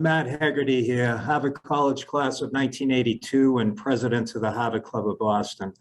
Matt Hegarty here, Harvard College class of 1982 and president of the Harvard Club of Boston.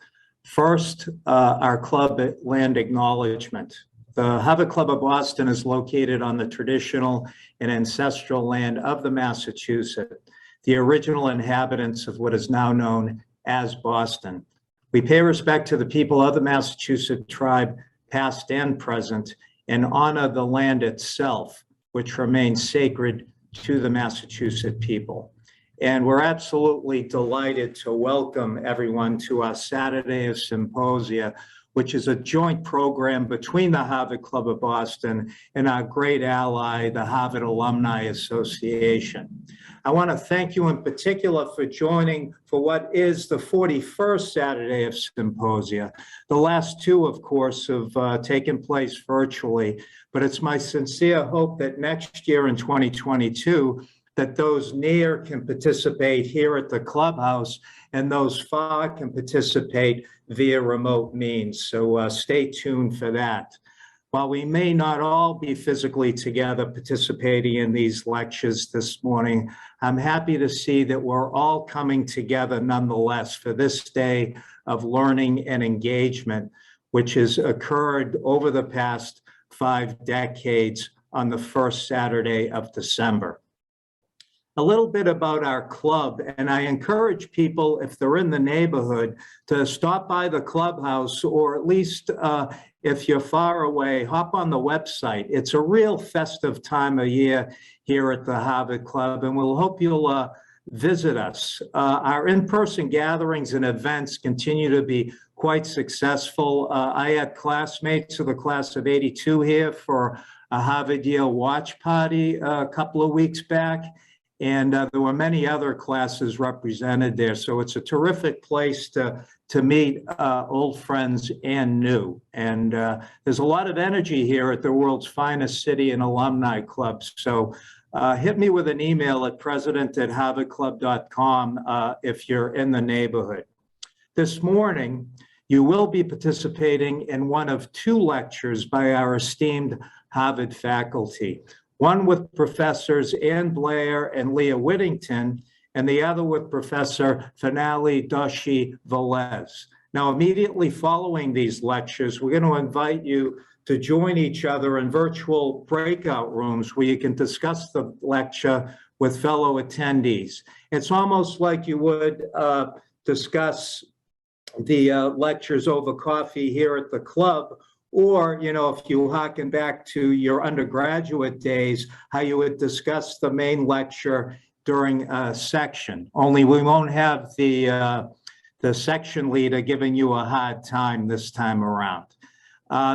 First, our club land acknowledgement. The Harvard Club of Boston is located on the traditional and ancestral land of the Massachusetts, the original inhabitants of what is now known as Boston. We pay respect to the people of the Massachusetts tribe, past and present, and honor the land itself, which remains sacred to the Massachusetts people. And we're absolutely delighted to welcome everyone to our Saturday of Symposia, which is a joint program between the Harvard Club of Boston and our great ally, the Harvard Alumni Association. I want to thank you in particular for joining for what is the 41st Saturday of Symposia. The last two, of course, have taken place virtually, but it's my sincere hope that next year in 2022, that those near can participate here at the clubhouse and those far can participate via remote means. So stay tuned for that. While we may not all be physically together participating in these lectures this morning, I'm happy to see that we're all coming together nonetheless for this day of learning and engagement, which has occurred over the past 5 decades on the first Saturday of December. A little bit about our club, and I encourage people, if they're in the neighborhood, to stop by the clubhouse, or at least if you're far away, hop on the website. It's a real festive time of year here at the Harvard Club, and we'll hope you'll visit us. Our in-person gatherings and events continue to be quite successful. I had classmates of the class of '82 here for a Harvard Yale watch party a couple of weeks back. And there were many other classes represented there. So it's a terrific place to meet old friends and new. And there's a lot of energy here at the world's finest city and alumni clubs. So hit me with an email at president@harvardclub.com if you're in the neighborhood. This morning, you will be participating in one of 2 lectures by our esteemed Harvard faculty. One with Professors Ann Blair and Leah Whittington, and the other with Professor Finale Doshi-Velez. Now, immediately following these lectures, we're going to invite you to join each other in virtual breakout rooms where you can discuss the lecture with fellow attendees. It's almost like you would discuss the lectures over coffee here at the club, or, you know, if you harken back to your undergraduate days, how you would discuss the main lecture during a section. Only we won't have the section leader giving you a hard time this time around.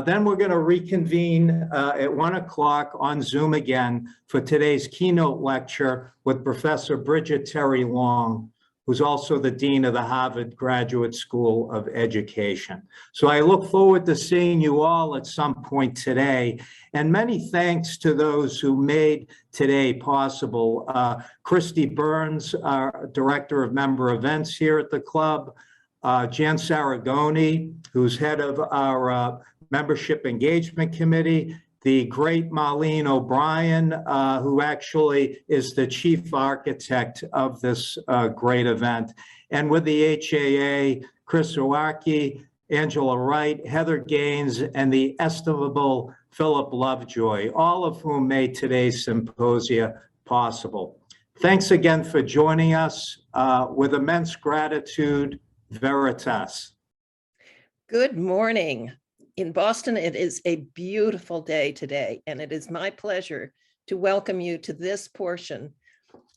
Then we're going to reconvene at 1 o'clock on Zoom again for today's keynote lecture with Professor Bridget Terry Long, who's also the Dean of the Harvard Graduate School of Education. So I look forward to seeing you all at some point today. And many thanks to those who made today possible. Christy Burns, our Director of Member Events here at the club, Jan Saragoni, who's head of our Membership Engagement Committee, the great Marlene O'Brien, who actually is the chief architect of this great event. And with the HAA, Chris Owaki, Angela Wright, Heather Gaines, and the estimable Philip Lovejoy, all of whom made today's symposia possible. Thanks again for joining us. With immense gratitude, Veritas. Good morning. In Boston, it is a beautiful day today, and it is my pleasure to welcome you to this portion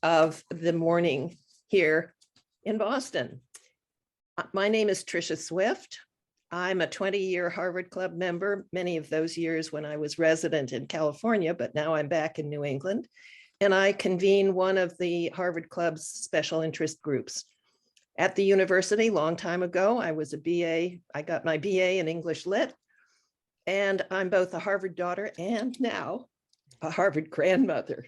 of the morning here in Boston. My name is Tricia Swift. I'm a 20-year Harvard Club member, many of those years when I was resident in California, but now I'm back in New England, and I convene one of the Harvard Club's special interest groups. At the university, long time ago, I was a BA. I got my BA in English Lit, and I'm both a Harvard daughter and now a Harvard grandmother.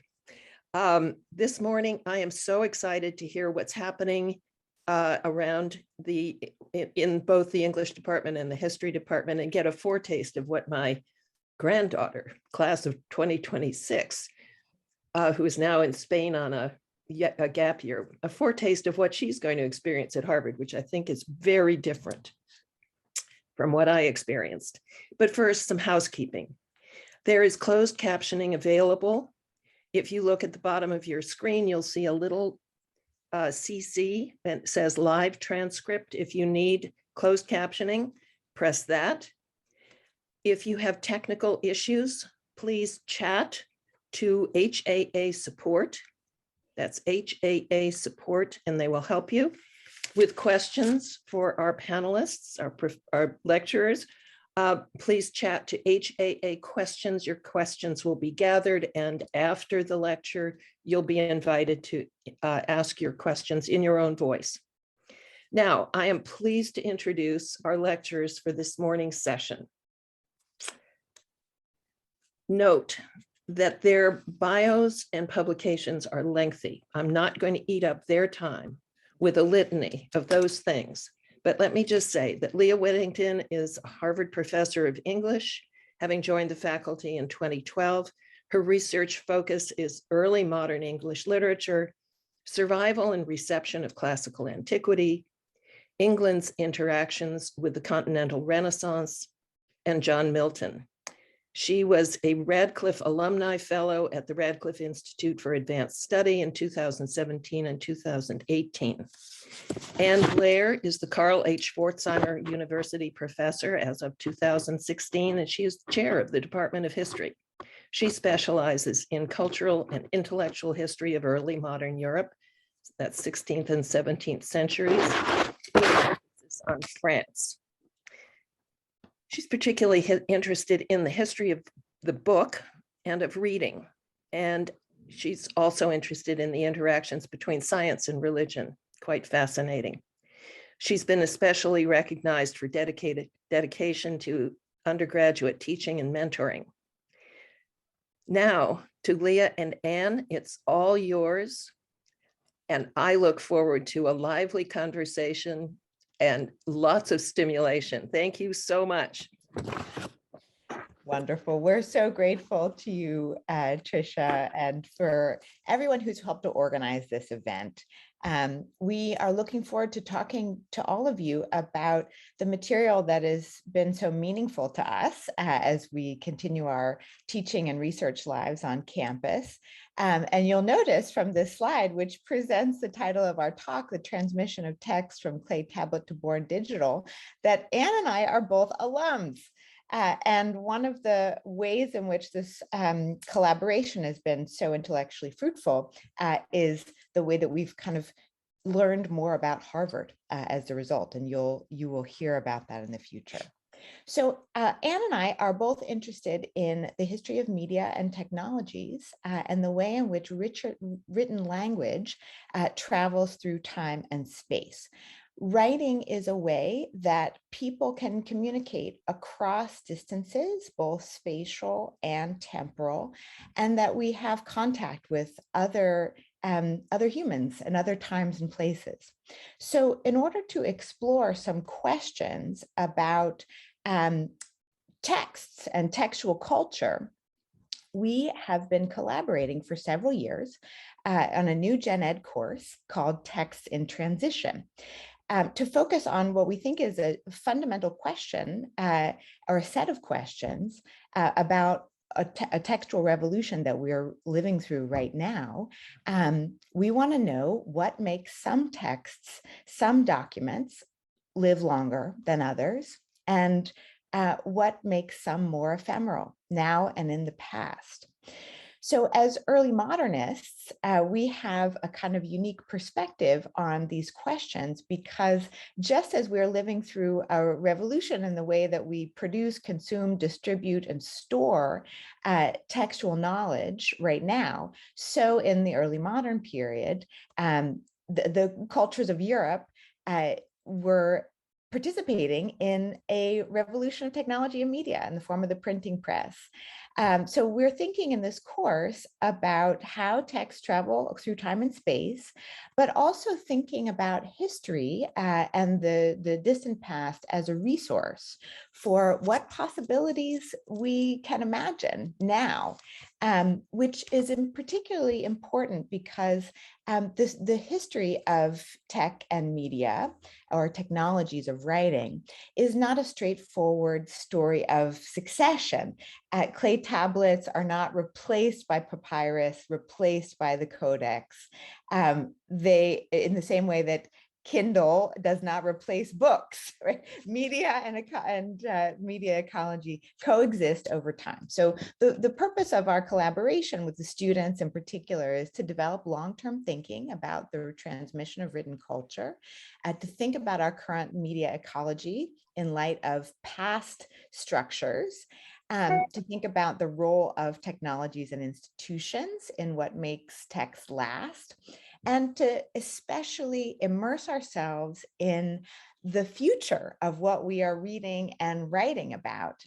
This morning, I am so excited to hear what's happening around in both the English department and the history department, and get a foretaste of what my granddaughter, class of 2026, who is now in Spain on a gap year, a foretaste of what she's going to experience at Harvard, which I think is very different from what I experienced. But first, some housekeeping. There is closed captioning available. If you look at the bottom of your screen, you'll see a little CC that says live transcript. If you need closed captioning, press that. If you have technical issues, please chat to HAA support. That's HAA support, and they will help you with questions for our panelists, our lecturers. Please chat to HAA questions. Your questions will be gathered, and after the lecture, you'll be invited to ask your questions in your own voice. Now, I am pleased to introduce our lecturers for this morning's session. Note that their bios and publications are lengthy. I'm not going to eat up their time with a litany of those things. But let me just say that Leah Whittington is a Harvard professor of English, having joined the faculty in 2012. Her research focus is early modern English literature, survival and reception of classical antiquity, England's interactions with the Continental Renaissance, and John Milton. She was a Radcliffe Alumni Fellow at the Radcliffe Institute for Advanced Study in 2017 and 2018. Anne Blair is the Carl H. Pforzheimer University Professor as of 2016, and she is the chair of the Department of History. She specializes in cultural and intellectual history of early modern Europe, that's 16th and 17th centuries, on France. She's particularly interested in the history of the book and of reading. And she's also interested in the interactions between science and religion, quite fascinating. She's been especially recognized for dedication to undergraduate teaching and mentoring. Now, to Leah and Anne, it's all yours. And I look forward to a lively conversation and lots of stimulation. Thank you so much. Wonderful. We're so grateful to you, Tricia, and for everyone who's helped to organize this event. We are looking forward to talking to all of you about the material that has been so meaningful to us as we continue our teaching and research lives on campus. And you'll notice from this slide, which presents the title of our talk, The Transmission of Text from Clay Tablet to Born Digital, that Anne and I are both alums. And one of the ways in which this collaboration has been so intellectually fruitful is the way that we've kind of learned more about Harvard as a result, and you will hear about that in the future. So Anne and I are both interested in the history of media and technologies and the way in which written language travels through time and space. Writing is a way that people can communicate across distances, both spatial and temporal, and that we have contact with other humans and other times and places. So in order to explore some questions about texts and textual culture, we have been collaborating for several years on a new gen ed course called Texts in Transition. To focus on what we think is a fundamental question or a set of questions about a textual revolution that we're living through right now. We want to know what makes some texts, some documents live longer than others, and what makes some more ephemeral now and in the past. So as early modernists, we have a kind of unique perspective on these questions, because just as we're living through a revolution in the way that we produce, consume, distribute, and store textual knowledge right now, so in the early modern period, the cultures of Europe were participating in a revolution of technology and media in the form of the printing press. So we're thinking in this course about how texts travel through time and space, but also thinking about history and the distant past as a resource for what possibilities we can imagine now, which is particularly important because the history of tech and media, or technologies of writing, is not a straightforward story of succession. Clay tablets are not replaced by papyrus, replaced by the codex. They, in the same way that Kindle does not replace books, right? Media and media ecology coexist over time. So the purpose of our collaboration with the students in particular is to develop long-term thinking about the transmission of written culture, to think about our current media ecology in light of past structures, to think about the role of technologies and institutions in what makes text last, and to especially immerse ourselves in the future of what we are reading and writing about.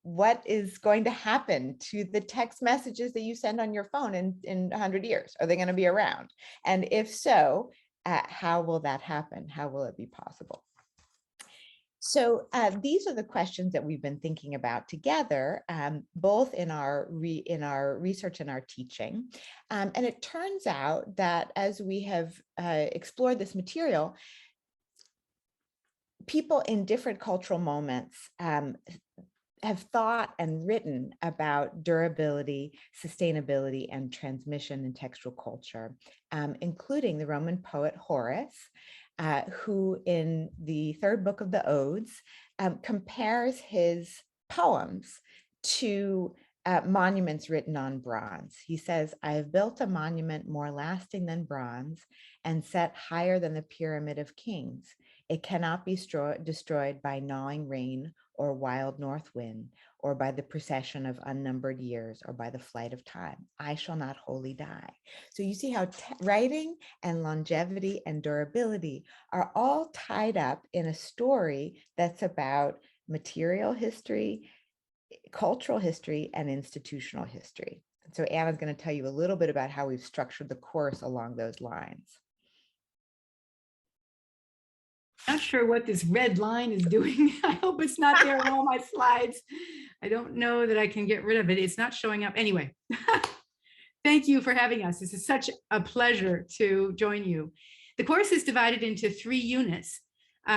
What is going to happen to the text messages that you send on your phone in 100 years? Are they going to be around? And if so, how will that happen? How will it be possible? So these are the questions that we've been thinking about together, both in our research and our teaching. And it turns out that as we have explored this material, people in different cultural moments have thought and written about durability, sustainability, and transmission in textual culture, including the Roman poet Horace, who in the third book of the Odes compares his poems to monuments written on bronze. He says, "I have built a monument more lasting than bronze and set higher than the pyramid of kings. It cannot be destroyed by gnawing rain or wild north wind, or by the procession of unnumbered years, or by the flight of time. I shall not wholly die." So you see how writing and longevity and durability are all tied up in a story that's about material history, cultural history, and institutional history. So Anna's going to tell you a little bit about how we've structured the course along those lines. Not sure what this red line is doing. I hope it's not there on all my slides. I don't know that I can get rid of it. It's not showing up. Anyway, thank you for having us. This is such a pleasure to join you. The course is divided into 3 units,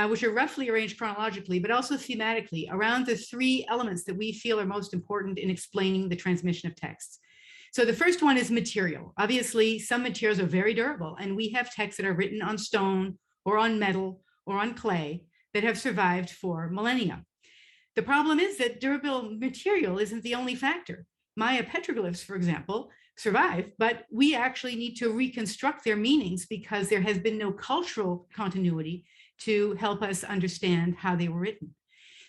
which are roughly arranged chronologically, but also thematically around the 3 elements that we feel are most important in explaining the transmission of texts. So the first one is material. Obviously, some materials are very durable, and we have texts that are written on stone or on metal or on clay that have survived for millennia. The problem is that durable material isn't the only factor. Maya petroglyphs, for example, survive, but we actually need to reconstruct their meanings because there has been no cultural continuity to help us understand how they were written.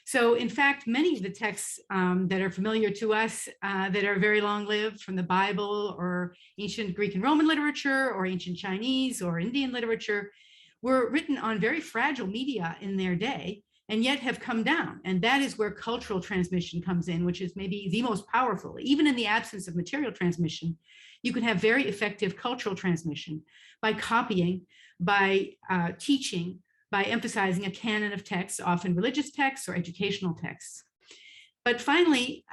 So in fact, many of the texts that are familiar to us that are very long-lived, from the Bible or ancient Greek and Roman literature or ancient Chinese or Indian literature, were written on very fragile media in their day and yet have come down. And that is where cultural transmission comes in, which is maybe the most powerful. Even in the absence of material transmission, you can have very effective cultural transmission by copying, by teaching, by emphasizing a canon of texts, often religious texts or educational texts. But finally,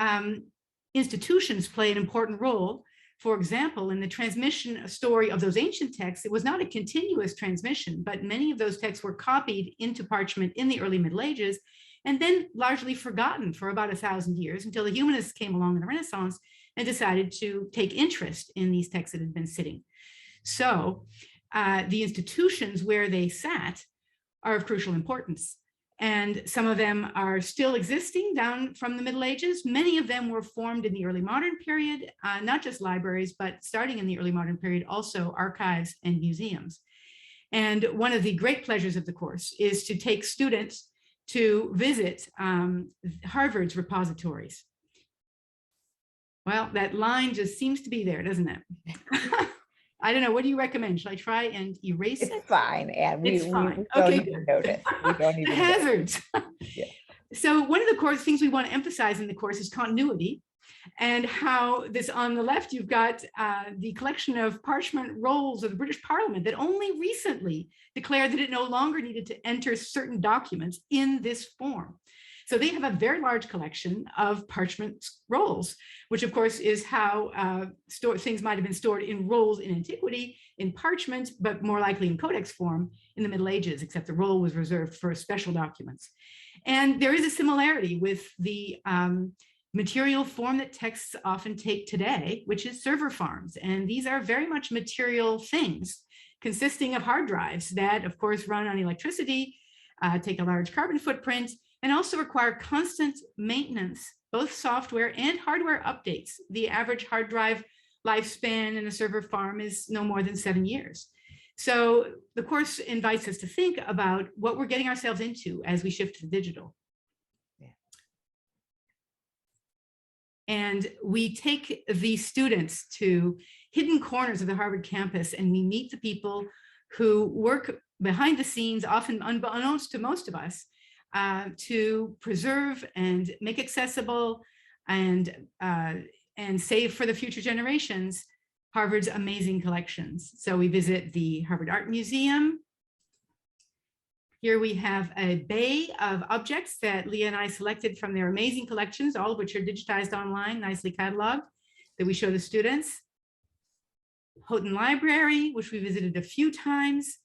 institutions play an important role. For example, in the transmission story of those ancient texts, it was not a continuous transmission, but many of those texts were copied into parchment in the early Middle Ages and then largely forgotten for about 1,000 years until the humanists came along in the Renaissance and decided to take interest in these texts that had been sitting. So the institutions where they sat are of crucial importance. And some of them are still existing down from the Middle Ages. Many of them were formed in the early modern period, not just libraries, but starting in the early modern period, also archives and museums. And one of the great pleasures of the course is to take students to visit Harvard's repositories. Well, that line just seems to be there, doesn't it? I don't know. What do you recommend? Shall I try and erase it? It's fine, and It's fine. we don't Okay, even notice. We don't even hazards. Yeah. So one of the core things we want to emphasize in the course is continuity, and how this on the left, you've got the collection of parchment rolls of the British Parliament that only recently declared that it no longer needed to enter certain documents in this form. So they have a very large collection of parchment rolls, which of course is how things might have been stored in rolls in antiquity, in parchment, but more likely in codex form in the Middle Ages, except the roll was reserved for special documents. And there is a similarity with the material form that texts often take today, which is server farms. And these are very much material things consisting of hard drives that, of course, run on electricity, take a large carbon footprint, and also require constant maintenance, both software and hardware updates. The average hard drive lifespan in a server farm is no more than 7 years. So the course invites us to think about what we're getting ourselves into as we shift to digital. And we take the students to hidden corners of the Harvard campus, and we meet the people who work behind the scenes, often unbeknownst to most of us, to preserve and make accessible and save for the future generations Harvard's amazing collections. So we visit the Harvard Art Museum. Here we have a bay of objects that Leah and I selected from their amazing collections, all of which are digitized online, nicely cataloged, that we show the students. Houghton Library, which we visited a few times,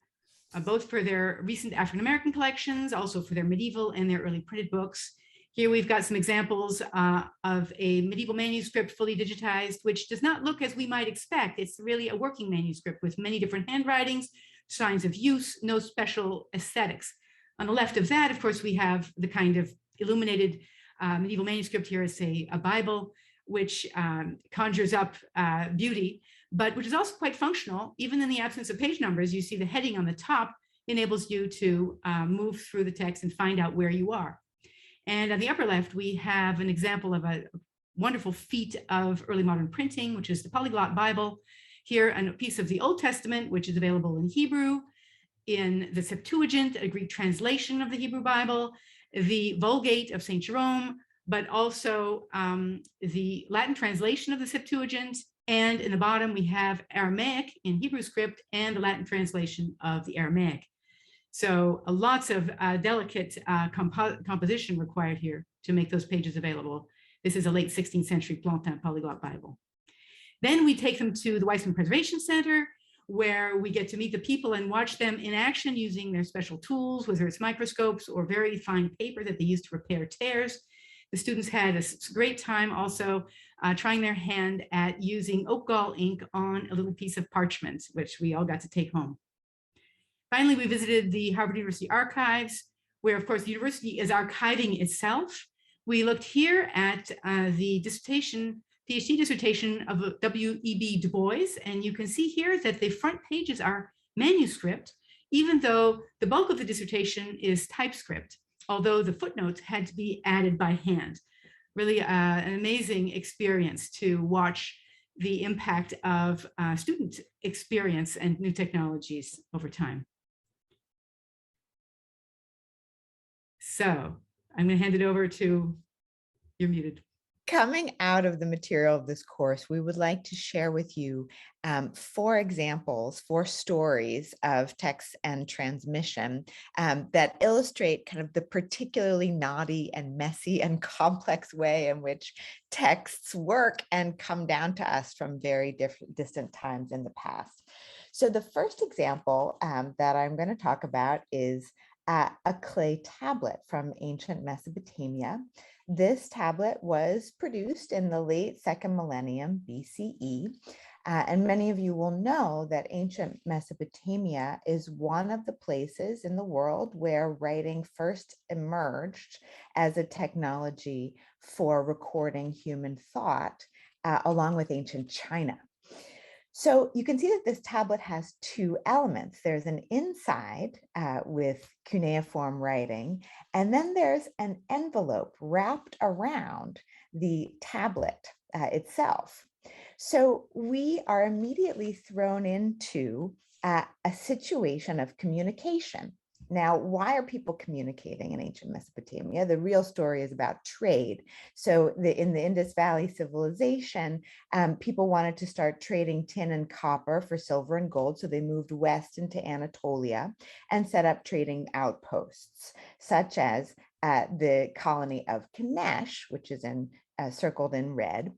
both for their recent African-American collections, also for their medieval and their early printed books. Here we've got some examples of a medieval manuscript fully digitized, which does not look as we might expect. It's really a working manuscript with many different handwritings, signs of use, no special aesthetics. On the left of that, of course, we have the kind of illuminated medieval manuscript. Here is a Bible, which conjures up beauty, but which is also quite functional. Even in the absence of page numbers, you see the heading on the top enables you to move through the text and find out where you are. And on the upper left, we have an example of a wonderful feat of early modern printing, which is the Polyglot Bible. Here, a piece of the Old Testament, which is available in Hebrew, in the Septuagint, a Greek translation of the Hebrew Bible, the Vulgate of St. Jerome, but also the Latin translation of the Septuagint. And in the bottom, we have Aramaic in Hebrew script and the Latin translation of the Aramaic. So lots of delicate composition required here to make those pages available. This is a late 16th century Plantin Polyglot Bible. Then we take them to the Weissman Preservation Center, where we get to meet the people and watch them in action using their special tools, whether it's microscopes or very fine paper that they use to repair tears. The students had a great time also trying their hand at using oak gall ink on a little piece of parchment, which we all got to take home. Finally, we visited the Harvard University Archives, where of course the university is archiving itself. We looked here at the PhD dissertation of W.E.B. Du Bois, and you can see here that the front pages are manuscript, even though the bulk of the dissertation is typescript, although the footnotes had to be added by hand. Really an amazing experience to watch the impact of student experience and new technologies over time. So I'm going to hand it over to, you're muted. Coming out of the material of this course, we would like to share with you 4 examples, 4 stories of text and transmission that illustrate kind of the particularly knotty and messy and complex way in which texts work and come down to us from very distant times in the past. So the first example that I'm going to talk about is a clay tablet from ancient Mesopotamia. This tablet was produced in the late 2nd millennium BCE, and many of you will know that ancient Mesopotamia is one of the places in the world where writing first emerged as a technology for recording human thought, along with ancient China. So you can see that this tablet has 2 elements. There's an inside with cuneiform writing, and then there's an envelope wrapped around the tablet itself. So we are immediately thrown into a situation of communication. Now, why are people communicating in ancient Mesopotamia? The real story is about trade. So in the Indus Valley civilization, people wanted to start trading tin and copper for silver and gold. So they moved west into Anatolia and set up trading outposts, such as the colony of Kanesh, which is circled in red.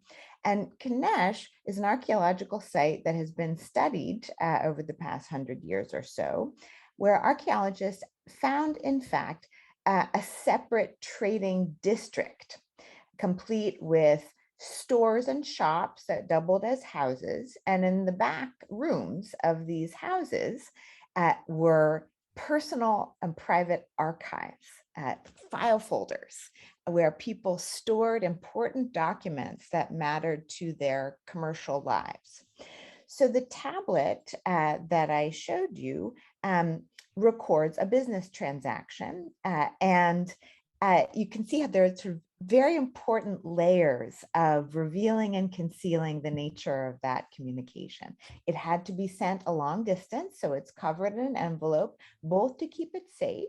And Kanesh is an archaeological site that has been studied over the past 100 years or so, where archaeologists found, in fact, a separate trading district, complete with stores and shops that doubled as houses. And in the back rooms of these houses were personal and private archives, file folders, where people stored important documents that mattered to their commercial lives. So the tablet that I showed you records a business transaction, and you can see how there are sort of very important layers of revealing and concealing the nature of that communication. It had to be sent a long distance, so it's covered in an envelope, both to keep it safe,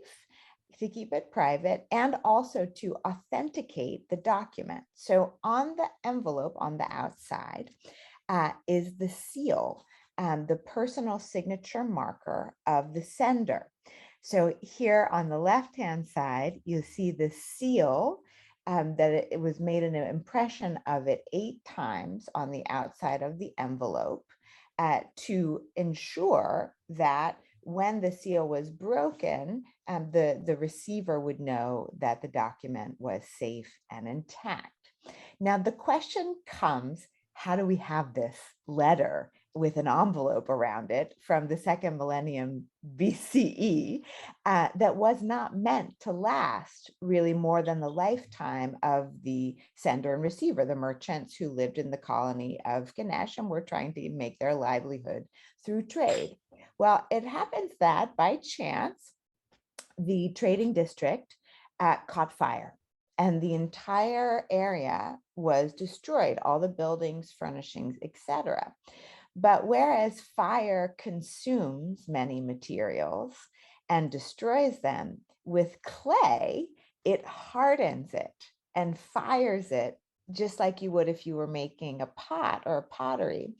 to keep it private, and also to authenticate the document. So on the envelope on the outside is the seal, the personal signature marker of the sender. So here on the left-hand side, you see the seal, that it was made an impression of it 8 times on the outside of the envelope to ensure that when the seal was broken, the receiver would know that the document was safe and intact. Now the question comes, how do we have this letter with an envelope around it from the 2nd millennium BCE that was not meant to last really more than the lifetime of the sender and receiver, the merchants who lived in the colony of Ganesh and were trying to make their livelihood through trade? Well, it happens that by chance, the trading district caught fire, and the entire area was destroyed, all the buildings, furnishings, etc. But whereas fire consumes many materials and destroys them, with clay, it hardens it and fires it just like you would if you were making a pot or a pottery.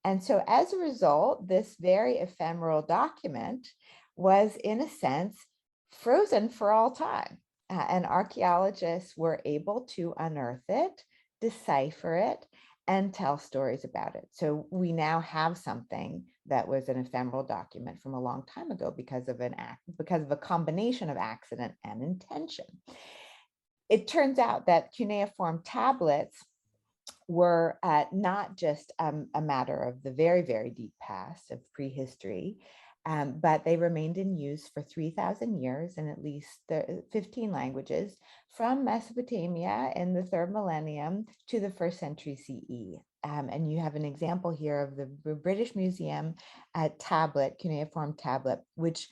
And so as a result, this very ephemeral document was, in a sense, frozen for all time. And archaeologists were able to unearth it, decipher it, and tell stories about it. So we now have something that was an ephemeral document from a long time ago because of a combination of accident and intention. It turns out that cuneiform tablets were not just a matter of the very, very deep past of prehistory, but they remained in use for 3,000 years in at least 15 languages, from Mesopotamia in the 3rd millennium to the 1st century CE. And you have an example here of the British Museum tablet, cuneiform tablet, which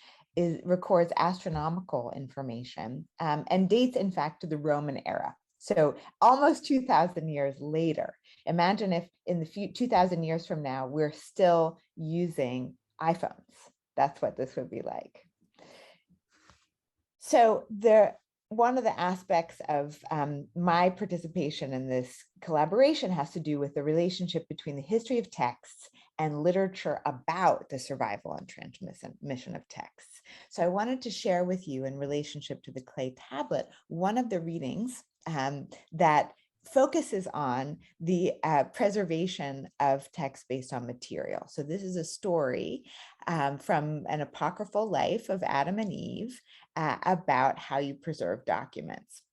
records astronomical information and dates, in fact, to the Roman era. So almost 2,000 years later. Imagine if in the 2,000 years from now, we're still using iPhones. That's what this would be like. So one of the aspects of my participation in this collaboration has to do with the relationship between the history of texts and literature about the survival and transmission of texts. So I wanted to share with you, in relationship to the clay tablet, one of the readings that focuses on the preservation of text based on material. So this is a story from an apocryphal life of Adam and Eve about how you preserve documents,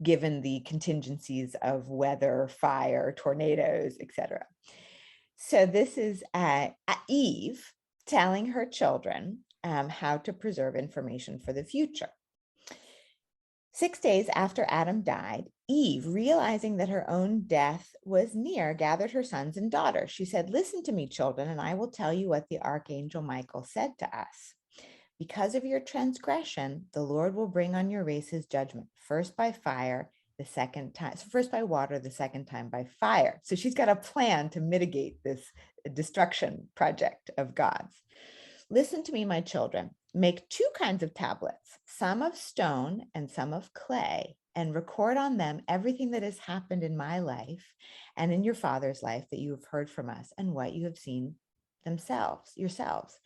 given the contingencies of weather, fire, tornadoes, etc. So this is Eve telling her children how to preserve information for the future. 6 days after Adam died, Eve, realizing that her own death was near, gathered her sons and daughters. She said, "Listen to me, children, and I will tell you what the archangel Michael said to us. Because of your transgression, the Lord will bring on your race his judgment, first by fire, the second time, first by water, the second time by fire." So she's got a plan to mitigate this destruction project of God's. "Listen to me, my children. Make 2 kinds of tablets, some of stone and some of clay, and record on them everything that has happened in my life and in your father's life that you have heard from us and what you have seen yourselves.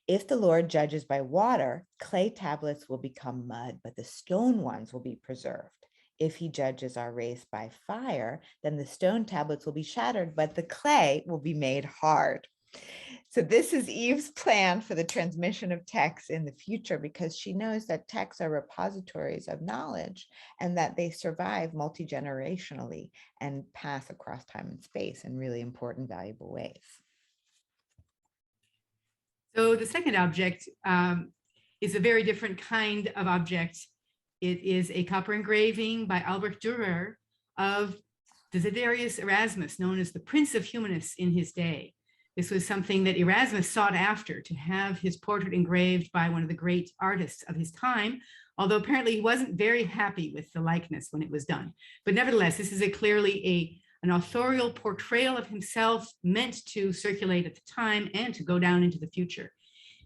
If the Lord judges by water, clay tablets will become mud, but the stone ones will be preserved. If he judges our race by fire, then the stone tablets will be shattered, but the clay will be made hard. So this is Eve's plan for the transmission of texts in the future, because she knows that texts are repositories of knowledge and that they survive multi-generationally and pass across time and space in really important, valuable ways. So the second object is a very different kind of object. It is a copper engraving by Albrecht Dürer of Desiderius Erasmus, known as the Prince of Humanists in his day. This was something that Erasmus sought after, to have his portrait engraved by one of the great artists of his time, although apparently he wasn't very happy with the likeness when it was done. But nevertheless, this is clearly an authorial portrayal of himself, meant to circulate at the time and to go down into the future.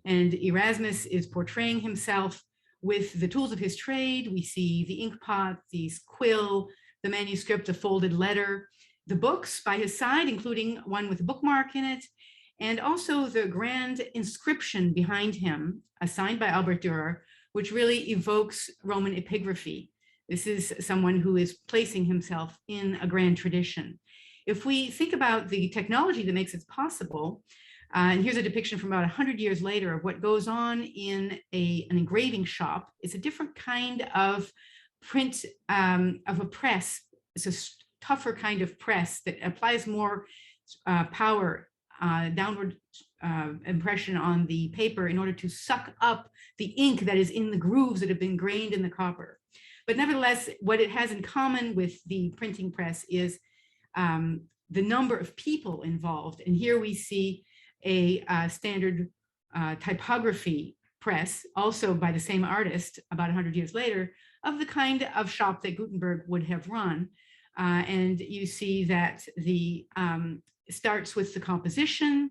And Erasmus is portraying himself with the tools of his trade. We see the ink pot, the quill, the manuscript, a folded letter, the books by his side, including one with a bookmark in it, and also the grand inscription behind him, signed by Albrecht Dürer, which really evokes Roman epigraphy. This is someone who is placing himself in a grand tradition. If we think about the technology that makes it possible, and here's a depiction from about 100 years later of what goes on in an engraving shop. It's a different kind of print of a press. It's a tougher kind of press that applies more power, downward impression on the paper in order to suck up the ink that is in the grooves that have been grained in the copper. But nevertheless, what it has in common with the printing press is the number of people involved. And here we see a standard typography press, also by the same artist about 100 years later, of the kind of shop that Gutenberg would have run. And you see that the starts with the composition,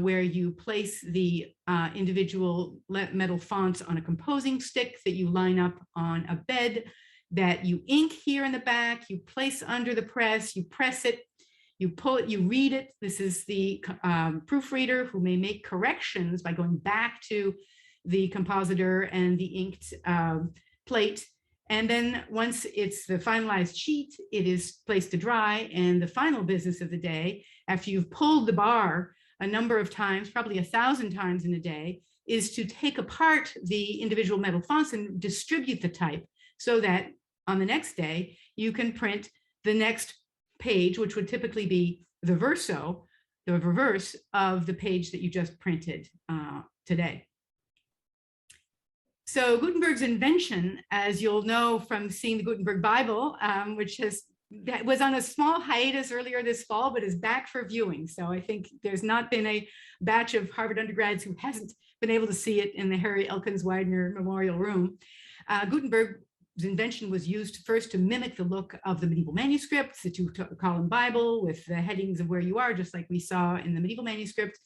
where you place the individual metal fonts on a composing stick that you line up on a bed, that you ink here in the back, you place under the press, you press it, you pull it, you read it. This is the proofreader who may make corrections by going back to the compositor and the inked plate. And then once it's the finalized sheet, it is placed to dry. And the final business of the day, after you've pulled the bar a number of times, probably 1,000 times in a day, is to take apart the individual metal fonts and distribute the type so that on the next day, you can print the next page, which would typically be the verso, the reverse of the page that you just printed today. So Gutenberg's invention, as you'll know from seeing the Gutenberg Bible, which was on a small hiatus earlier this fall, but is back for viewing. So I think there's not been a batch of Harvard undergrads who hasn't been able to see it in the Harry Elkins Widener Memorial Room. Gutenberg's invention was used first to mimic the look of the medieval manuscripts, the two-column Bible with the headings of where you are, just like we saw in the medieval manuscript.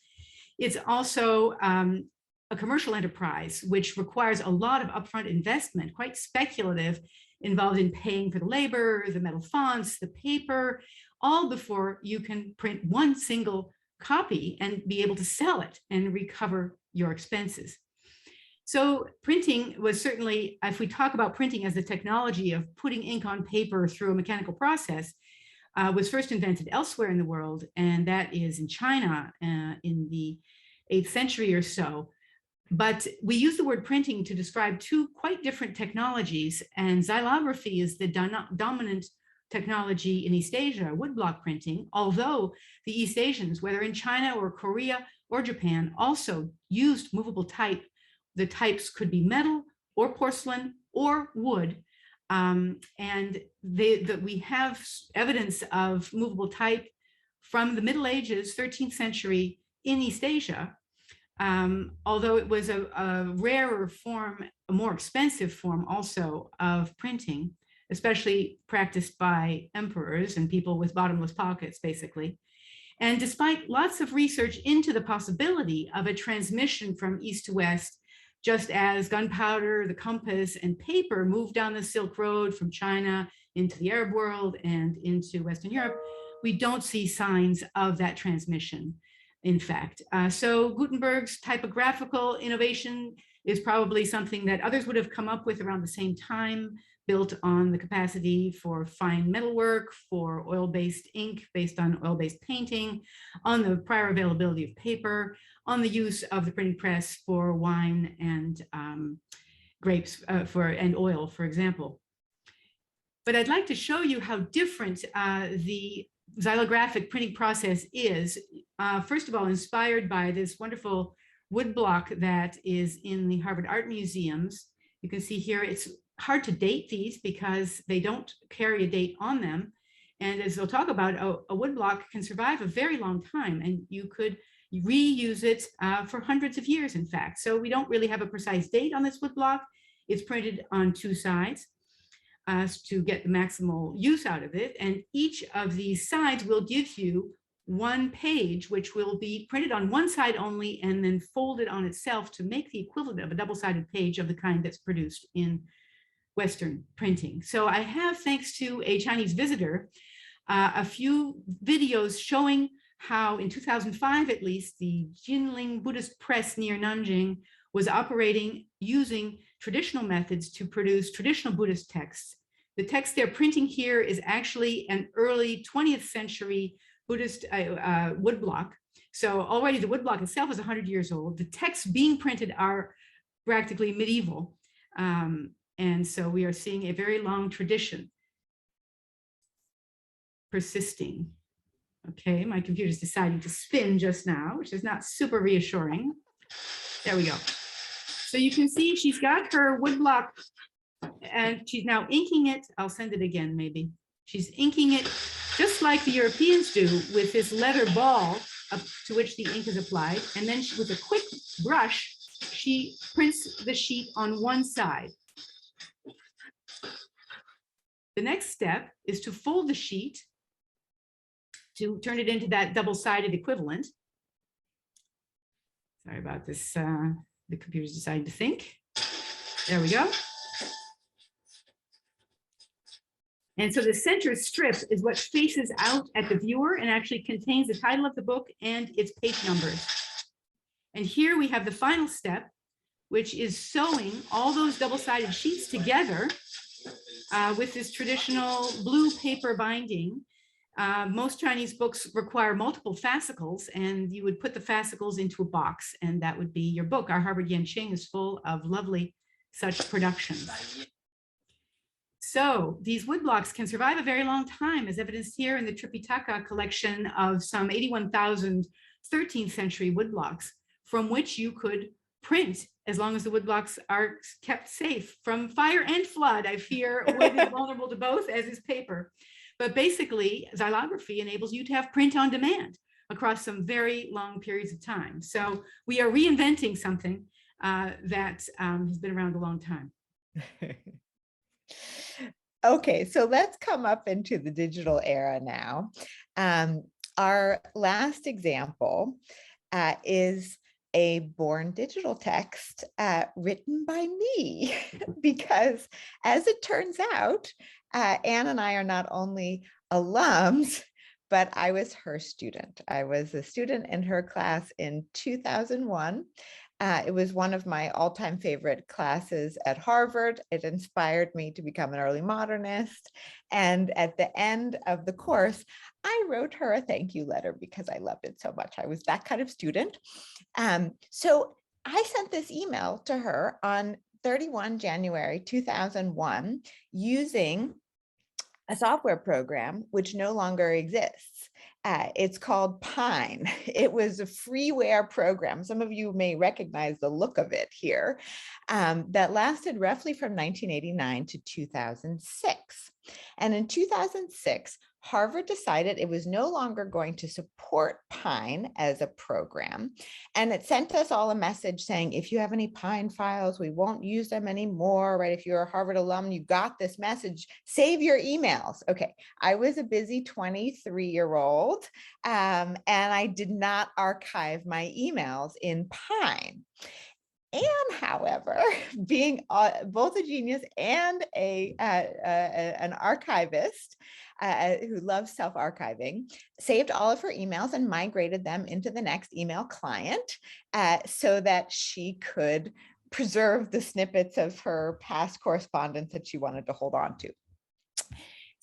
It's also a commercial enterprise, which requires a lot of upfront investment, quite speculative, involved in paying for the labor, the metal fonts, the paper, all before you can print one single copy and be able to sell it and recover your expenses. So printing was certainly, if we talk about printing as the technology of putting ink on paper through a mechanical process, was first invented elsewhere in the world, and that is in China in the 8th century or so. But we use the word printing to describe two quite different technologies, and xylography is the dominant technology in East Asia, woodblock printing, although the East Asians, whether in China or Korea or Japan, also used movable type. The types could be metal or porcelain or wood. And we have evidence of movable type from the Middle Ages, 13th century in East Asia. Although it was a rarer form, a more expensive form also of printing, especially practiced by emperors and people with bottomless pockets, basically. And despite lots of research into the possibility of a transmission from east to west, just as gunpowder, the compass, and paper moved down the Silk Road from China into the Arab world and into Western Europe, we don't see signs of that transmission. in fact. So Gutenberg's typographical innovation is probably something that others would have come up with around the same time, built on the capacity for fine metalwork, for oil-based ink based on oil-based painting, on the prior availability of paper, on the use of the printing press for wine and grapes and oil, for example. But I'd like to show you how different the xylographic printing process is, first of all, inspired by this wonderful woodblock that is in the Harvard Art Museums. You can see here, it's hard to date these because they don't carry a date on them. And as we'll talk about, a woodblock can survive a very long time, and you could reuse it for hundreds of years, in fact. So we don't really have a precise date on this woodblock. It's printed on two sides to get the maximal use out of it. And each of these sides will give you one page, which will be printed on one side only and then folded on itself to make the equivalent of a double-sided page of the kind that's produced in Western printing. So I have, thanks to a Chinese visitor, a few videos showing how in 2005, at least, the Jinling Buddhist Press near Nanjing was operating using traditional methods to produce traditional Buddhist texts. The text they're printing here is actually an early 20th century Buddhist woodblock. So already the woodblock itself is 100 years old. The texts being printed are practically medieval. And so we are seeing a very long tradition persisting. Okay, my computer's deciding to spin just now, which is not super reassuring. There we go. So you can see she's got her woodblock and she's now inking it. I'll send it again, maybe. She's inking it just like the Europeans do with this leather ball up to which the ink is applied. And then with a quick brush, she prints the sheet on one side. The next step is to fold the sheet to turn it into that double-sided equivalent. Sorry about this, the computer's deciding to think. There we go. And so the center strip is what faces out at the viewer and actually contains the title of the book and its page numbers. And here we have the final step, which is sewing all those double-sided sheets together with this traditional blue paper binding. Most Chinese books require multiple fascicles, and you would put the fascicles into a box, and that would be your book. Our Harvard Yenching is full of lovely such productions. So these woodblocks can survive a very long time, as evidenced here in the Tripitaka collection of some 81,000 13th century woodblocks, from which you could print as long as the woodblocks are kept safe from fire and flood. I fear wood is vulnerable to both, as is paper. But basically, xylography enables you to have print on demand across some very long periods of time. So we are reinventing something that has been around a long time. Okay, so let's come up into the digital era now. Our last example is a born digital text written by me, because as it turns out, Anne and I are not only alums, but I was her student. I was a student in her class in 2001. It was one of my all-time favorite classes at Harvard. It inspired me to become an early modernist. And at the end of the course, I wrote her a thank you letter because I loved it so much. I was that kind of student. So I sent this email to her on 31 January 2001 using a software program which no longer exists. It's called Pine. It was a freeware program. Some of you may recognize the look of it here, that lasted roughly from 1989 to 2006. And in 2006, Harvard decided it was no longer going to support Pine as a program. And it sent us all a message saying, if you have any Pine files, we won't use them anymore, right? If you're a Harvard alum, you got this message, save your emails. Okay, I was a busy 23-year-old, and I did not archive my emails in Pine. Anne, however, being both a genius and an archivist who loves self-archiving, saved all of her emails and migrated them into the next email client so that she could preserve the snippets of her past correspondence that she wanted to hold on to.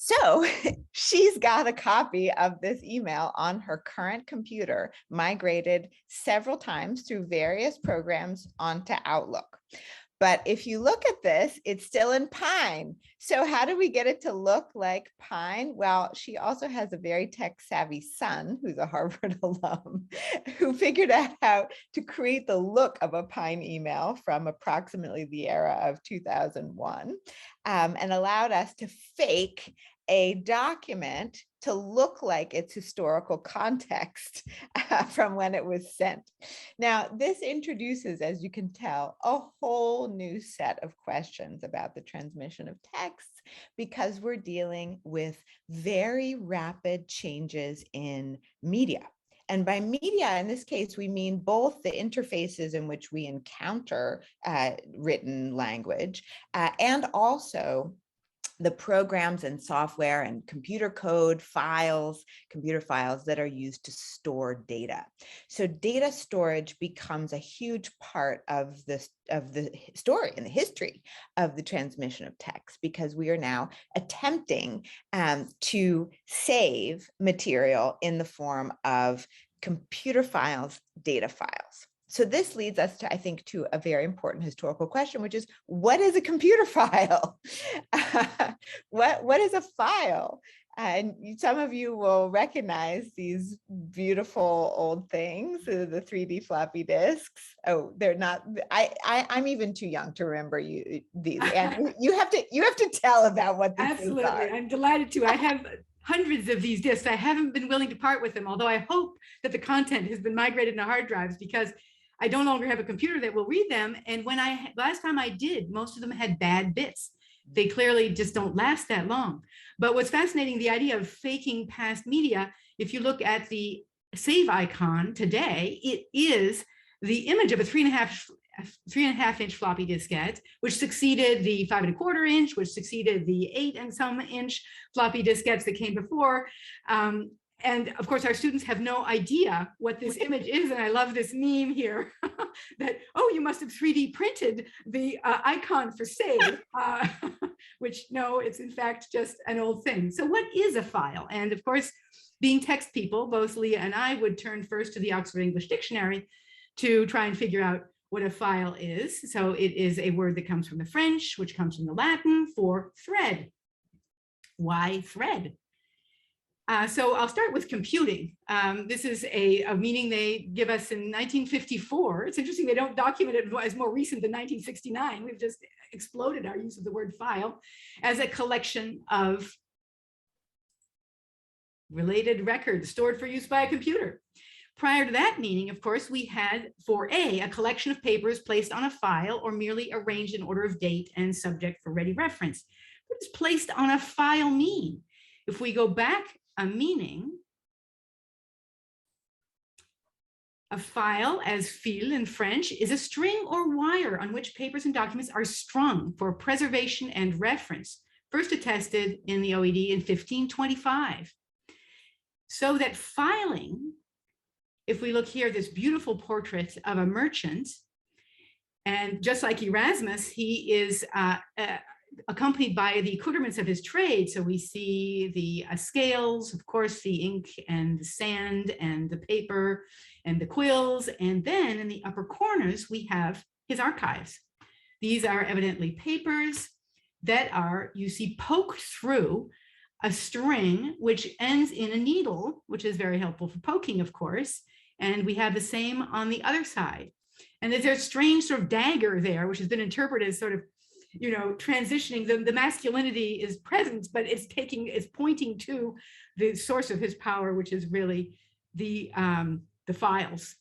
So she's got a copy of this email on her current computer, migrated several times through various programs onto Outlook. But if you look at this, it's still in Pine. So how do we get it to look like Pine? Well, she also has a very tech-savvy son who's a Harvard alum who figured out how to create the look of a Pine email from approximately the era of 2001 and allowed us to fake a document to look like its historical context from when it was sent. Now, this introduces, as you can tell, a whole new set of questions about the transmission of texts because we're dealing with very rapid changes in media. And by media, in this case, we mean both the interfaces in which we encounter written language and also the programs and software and computer code files, computer files that are used to store data. So data storage becomes a huge part of the story and the history of the transmission of text, because we are now attempting to save material in the form of computer files, data files. So this leads us to, I think, to a very important historical question, which is, what is a computer file? What is a file? And some of you will recognize these beautiful old things, the 3D floppy disks. Oh, they're not. I'm even too young to remember these. And you have to tell about what these Absolutely, things are. I'm delighted to. I have hundreds of these disks. I haven't been willing to part with them, although I hope that the content has been migrated into hard drives, because I no longer have a computer that will read them. And when last time I did, most of them had bad bits. They clearly just don't last that long. But what's fascinating, the idea of faking past media, if you look at the save icon today, it is the image of a 3.5 inch floppy diskette, which succeeded the 5 1/4 inch, which succeeded the 8 and some inch floppy diskettes that came before. And of course, our students have no idea what this image is. And I love this meme here that, oh, you must have 3D printed the icon for save, which no, it's in fact just an old thing. So what is a file? And of course, being text people, both Leah and I would turn first to the Oxford English Dictionary to try and figure out what a file is. So it is a word that comes from the French, which comes from the Latin for thread. Why thread? So I'll start with computing. This is a meaning they give us in 1954. It's interesting they don't document it as more recent than 1969. We've just exploded our use of the word file as a collection of related records stored for use by a computer. Prior to that meaning, of course, we had for a collection of papers placed on a file or merely arranged in order of date and subject for ready reference. What does placed on a file mean? If we go back a meaning, a file, as fil in French, is a string or wire on which papers and documents are strung for preservation and reference, first attested in the OED in 1525. So that filing, if we look here, this beautiful portrait of a merchant, and just like Erasmus, he is accompanied by the accoutrements of his trade. So we see the scales, of course, the ink and the sand and the paper and the quills. And then in the upper corners, we have his archives. These are evidently papers that are, you see, poked through a string, which ends in a needle, which is very helpful for poking, of course. And we have the same on the other side. And there's a strange sort of dagger there, which has been interpreted as sort of, you know, transitioning. The masculinity is present, but it's pointing to the source of his power, which is really the files.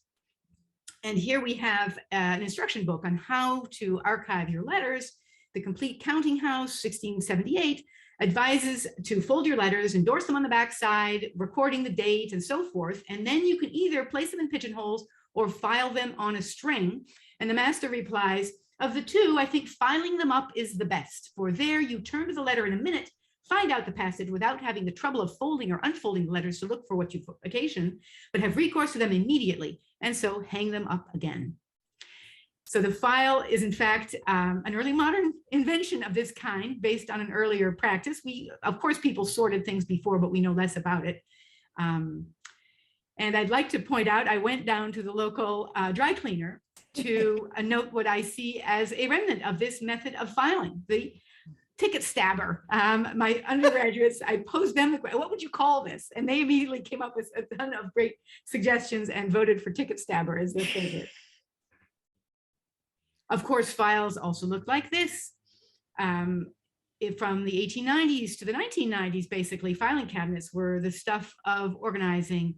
And here we have an instruction book on how to archive your letters. The Complete Counting House, 1678, advises to fold your letters, endorse them on the back side, recording the date and so forth. And then you can either place them in pigeonholes or file them on a string? And the master replies, of the two, I think filing them up is the best, for there you turn to the letter in a minute, find out the passage without having the trouble of folding or unfolding the letters to look for what you occasion, but have recourse to them immediately, and so hang them up again. So the file is in fact an early modern invention of this kind based on an earlier practice. Of course, people sorted things before, but we know less about it. And I'd like to point out, I went down to the local dry cleaner to note what I see as a remnant of this method of filing, the ticket stabber. My undergraduates, I posed them the question, what would you call this? And they immediately came up with a ton of great suggestions and voted for ticket stabber as their favorite. Of course, files also look like this. From the 1890s to the 1990s, basically, filing cabinets were the stuff of organizing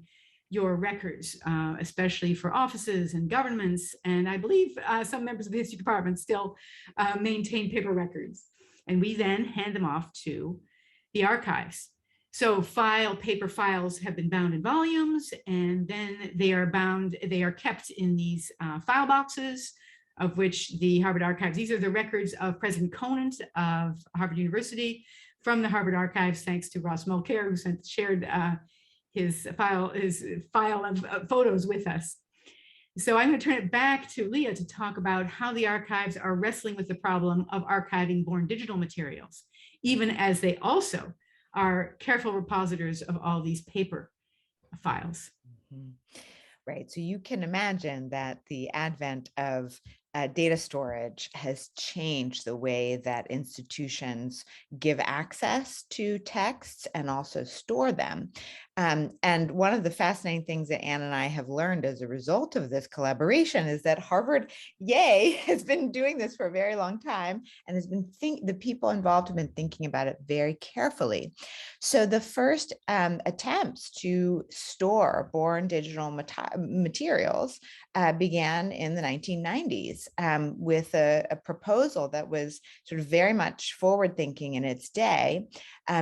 your records, especially for offices and governments. And I believe some members of the history department still maintain paper records. And we then hand them off to the archives. So paper files have been bound in volumes, and then they are kept in these file boxes, of which the Harvard Archives, these are the records of President Conant of Harvard University from the Harvard Archives, thanks to Ross Mulcair, who shared his file of photos with us. So I'm going to turn it back to Leah to talk about how the archives are wrestling with the problem of archiving born digital materials, even as they also are careful repositors of all these paper files. Mm-hmm. Right. So you can imagine that the advent of data storage has changed the way that institutions give access to texts and also store them. And one of the fascinating things that Anne and I have learned as a result of this collaboration is that Harvard, yay, has been doing this for a very long time and has been the people involved have been thinking about it very carefully. So the first attempts to store born digital materials began in the 1990s with a proposal that was sort of very much forward thinking in its day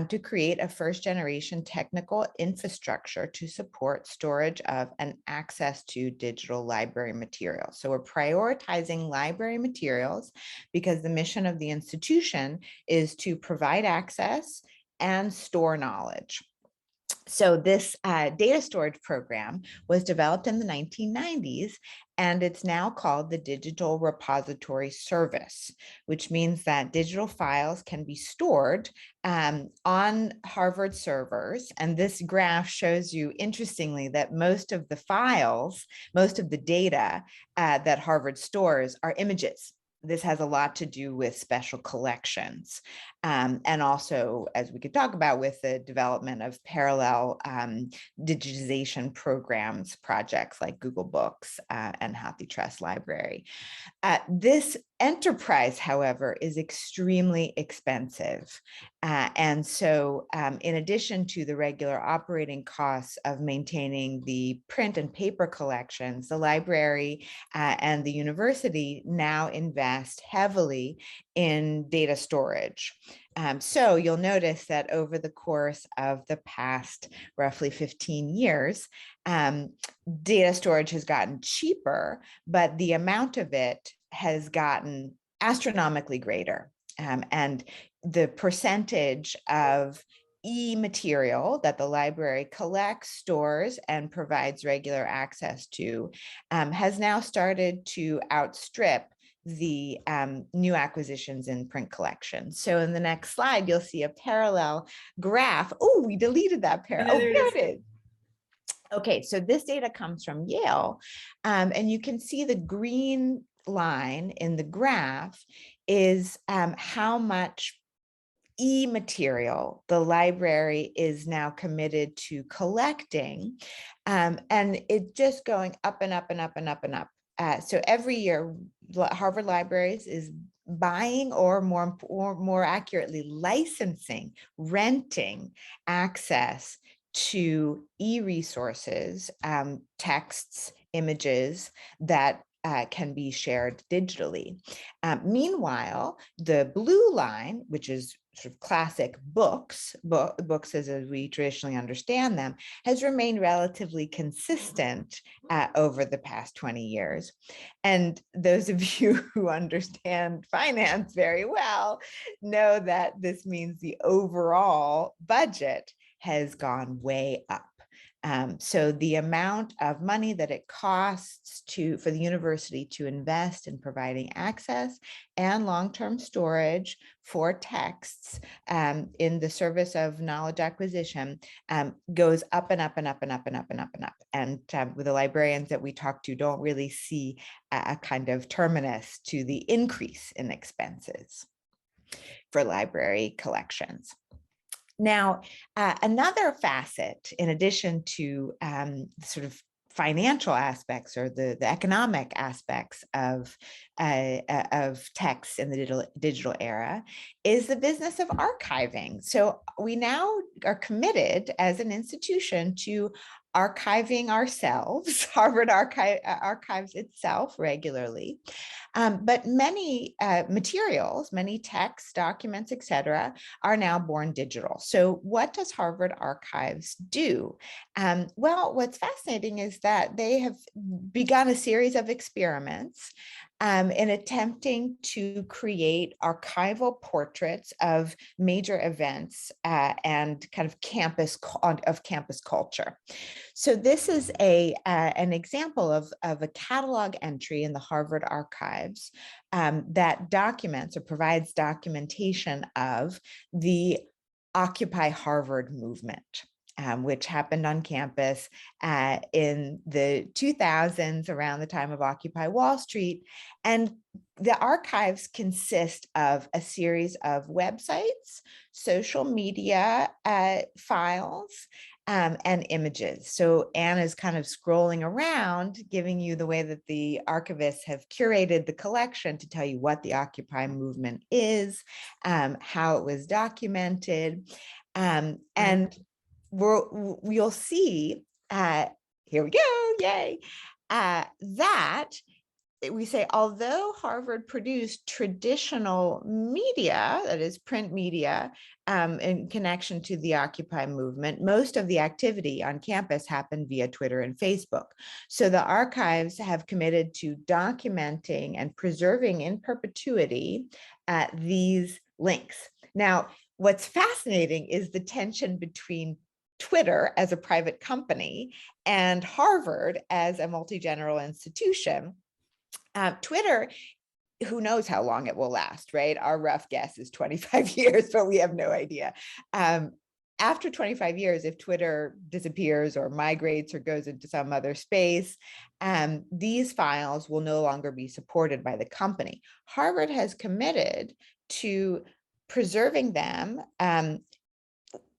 to create a first generation technical infrastructure to support storage of and access to digital library materials. So we're prioritizing library materials because the mission of the institution is to provide access and store knowledge. So this data storage program was developed in the 1990s, and it's now called the Digital Repository Service, which means that digital files can be stored on Harvard servers. And this graph shows you, interestingly, that most of the files, most of the data that Harvard stores are images. This has a lot to do with special collections. And also, as we could talk about, with the development of parallel digitization programs, projects like Google Books and HathiTrust Library. This enterprise, however, is extremely expensive. And so in addition to the regular operating costs of maintaining the print and paper collections, the library and the university now invest heavily in data storage. So you'll notice that over the course of the past roughly 15 years, data storage has gotten cheaper, but the amount of it has gotten astronomically greater. And the percentage of e-material that the library collects, stores, and provides regular access to has now started to outstrip the new acquisitions in print collections. So in the next slide, you'll see a parallel graph. Oh, we deleted that parallel. Oh, there it is. Okay, so this data comes from Yale, and you can see the green line in the graph is how much e-material the library is now committed to collecting, and it's just going up and up and up and up and up. So every year, Harvard Libraries is buying, or more accurately, licensing, renting access to e-resources, texts, images that can be shared digitally. Meanwhile, the blue line, which is sort of classic books as we traditionally understand them, has remained relatively consistent over the past 20 years. And those of you who understand finance very well know that this means the overall budget has gone way up. So the amount of money that it costs for the university to invest in providing access and long-term storage for texts in the service of knowledge acquisition goes up and up and up and up and up and up and up. And with the librarians that we talk to don't really see a kind of terminus to the increase in expenses for library collections. Now, another facet, in addition to sort of financial aspects or the economic aspects of texts in the digital era, is the business of archiving. So we now are committed as an institution to archiving ourselves. Harvard archives itself regularly. But many materials, many texts, documents, etc., are now born digital. So what does Harvard Archives do? Well, what's fascinating is that they have begun a series of experiments in attempting to create archival portraits of major events and kind of campus culture. So this is an example of a catalog entry in the Harvard Archives that documents or provides documentation of the Occupy Harvard movement. Which happened on campus in the 2000s around the time of Occupy Wall Street. And the archives consist of a series of websites, social media files, and images. So Anne is kind of scrolling around, giving you the way that the archivists have curated the collection to tell you what the Occupy movement is, how it was documented, and you'll see, here we go, yay, that we say, although Harvard produced traditional media, that is print media, in connection to the Occupy movement, most of the activity on campus happened via Twitter and Facebook. So the archives have committed to documenting and preserving in perpetuity these links. Now, what's fascinating is the tension between Twitter as a private company and Harvard as a multi-general institution. Twitter, who knows how long it will last, right? Our rough guess is 25 years, but we have no idea. After 25 years, if Twitter disappears or migrates or goes into some other space, these files will no longer be supported by the company. Harvard has committed to preserving them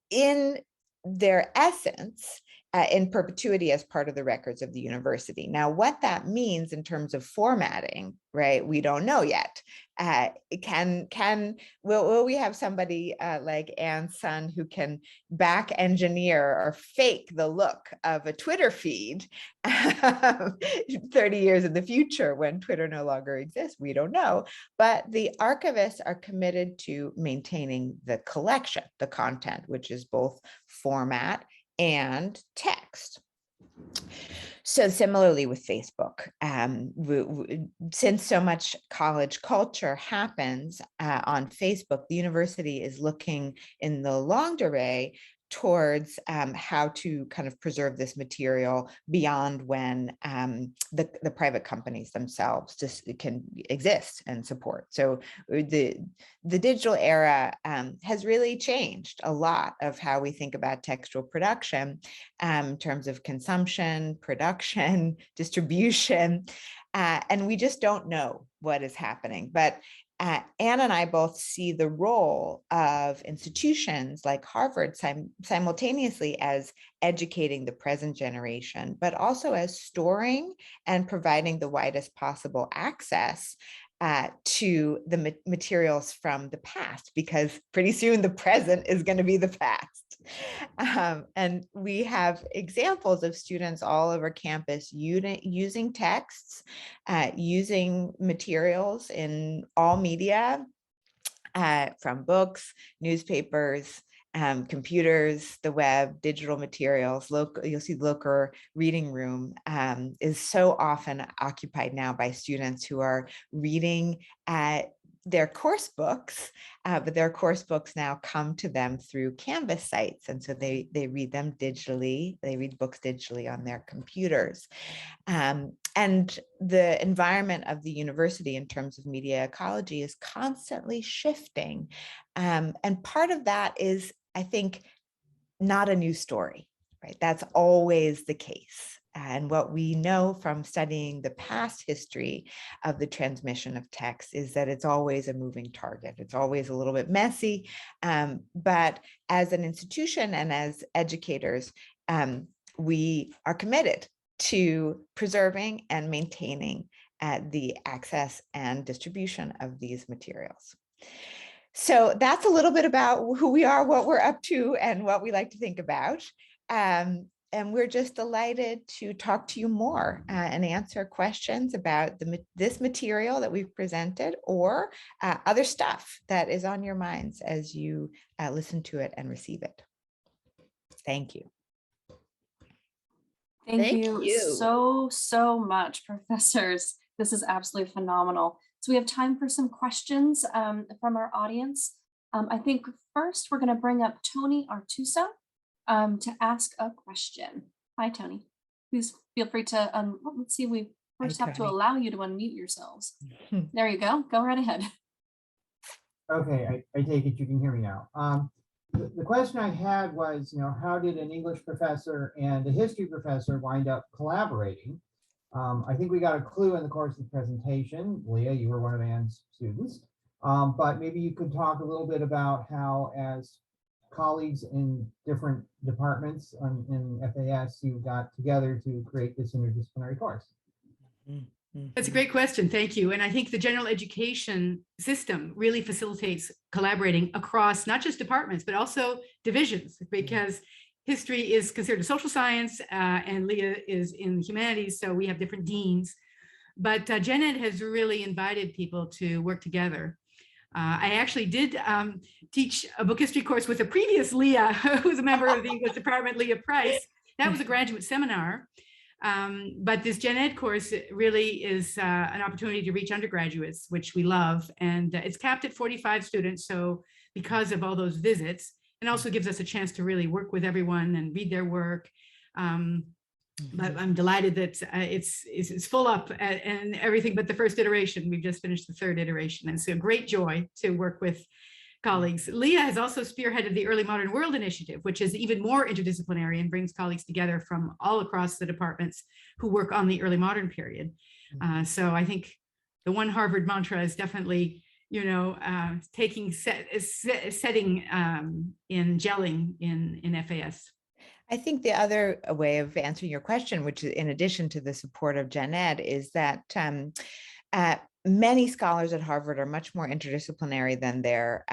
in their essence in perpetuity as part of the records of the university. Now, what that means in terms of formatting, right? We don't know yet. Will we have somebody like Anne's son who can back engineer or fake the look of a Twitter feed 30 years in the future when Twitter no longer exists? We don't know. But the archivists are committed to maintaining the collection, the content, which is both format and text. So similarly with Facebook, since so much college culture happens on Facebook, the university is looking in the long durée towards how to kind of preserve this material beyond when the private companies themselves just can exist and support. So the digital era has really changed a lot of how we think about textual production in terms of consumption, production, distribution, and we just don't know what is happening. But Anne and I both see the role of institutions like Harvard simultaneously as educating the present generation, but also as storing and providing the widest possible access to the materials from the past, because pretty soon the present is going to be the past. And we have examples of students all over campus using texts, using materials in all media, from books, newspapers, computers, the web, digital materials. You'll see Loker Reading Room is so often occupied now by students who are reading their course books, but their course books now come to them through Canvas sites. And so they read them digitally. They read books digitally on their computers. And the environment of the university in terms of media ecology is constantly shifting. And part of that is, I think, not a new story, right? That's always the case. And what we know from studying the past history of the transmission of text is that it's always a moving target. It's always a little bit messy. But as an institution and as educators, we are committed to preserving and maintaining the access and distribution of these materials. So that's a little bit about who we are, what we're up to, and what we like to think about. And we're just delighted to talk to you more and answer questions about this material that we've presented, or other stuff that is on your minds as you listen to it and receive it. Thank you. Thank you so much, professors. This is absolutely phenomenal. So we have time for some questions from our audience. I think first we're going to bring up Tony Artuso to ask a question. Hi, Tony. Please feel free to, let's see, we first have to allow you to unmute yourselves. There you go. Go right ahead. Okay, I take it you can hear me now. The question I had was, how did an English professor and a history professor wind up collaborating? I think we got a clue in the course of the presentation. Leah, you were one of Anne's students, but maybe you could talk a little bit about how, as colleagues in different departments in FAS, you got together to create this interdisciplinary course. That's a great question. Thank you. And I think the general education system really facilitates collaborating across not just departments, but also divisions, because history is considered a social science and Leah is in humanities. So we have different deans, but Gen Ed has really invited people to work together. I actually did teach a book history course with a previous Leah, who's a member of the English department, Leah Price. That was a graduate seminar. But this Gen Ed course really is an opportunity to reach undergraduates, which we love. And it's capped at 45 students. So because of all those visits, and also gives us a chance to really work with everyone and read their work. But I'm delighted that it's full up and everything but the first iteration. We've just finished the third iteration. And it's a great joy to work with colleagues. Leah has also spearheaded the Early Modern World Initiative, which is even more interdisciplinary and brings colleagues together from all across the departments who work on the early modern period. So I think the one Harvard mantra is definitely, setting in gelling in FAS. I think the other way of answering your question, which is in addition to the support of Gen Ed, is that many scholars at Harvard are much more interdisciplinary than their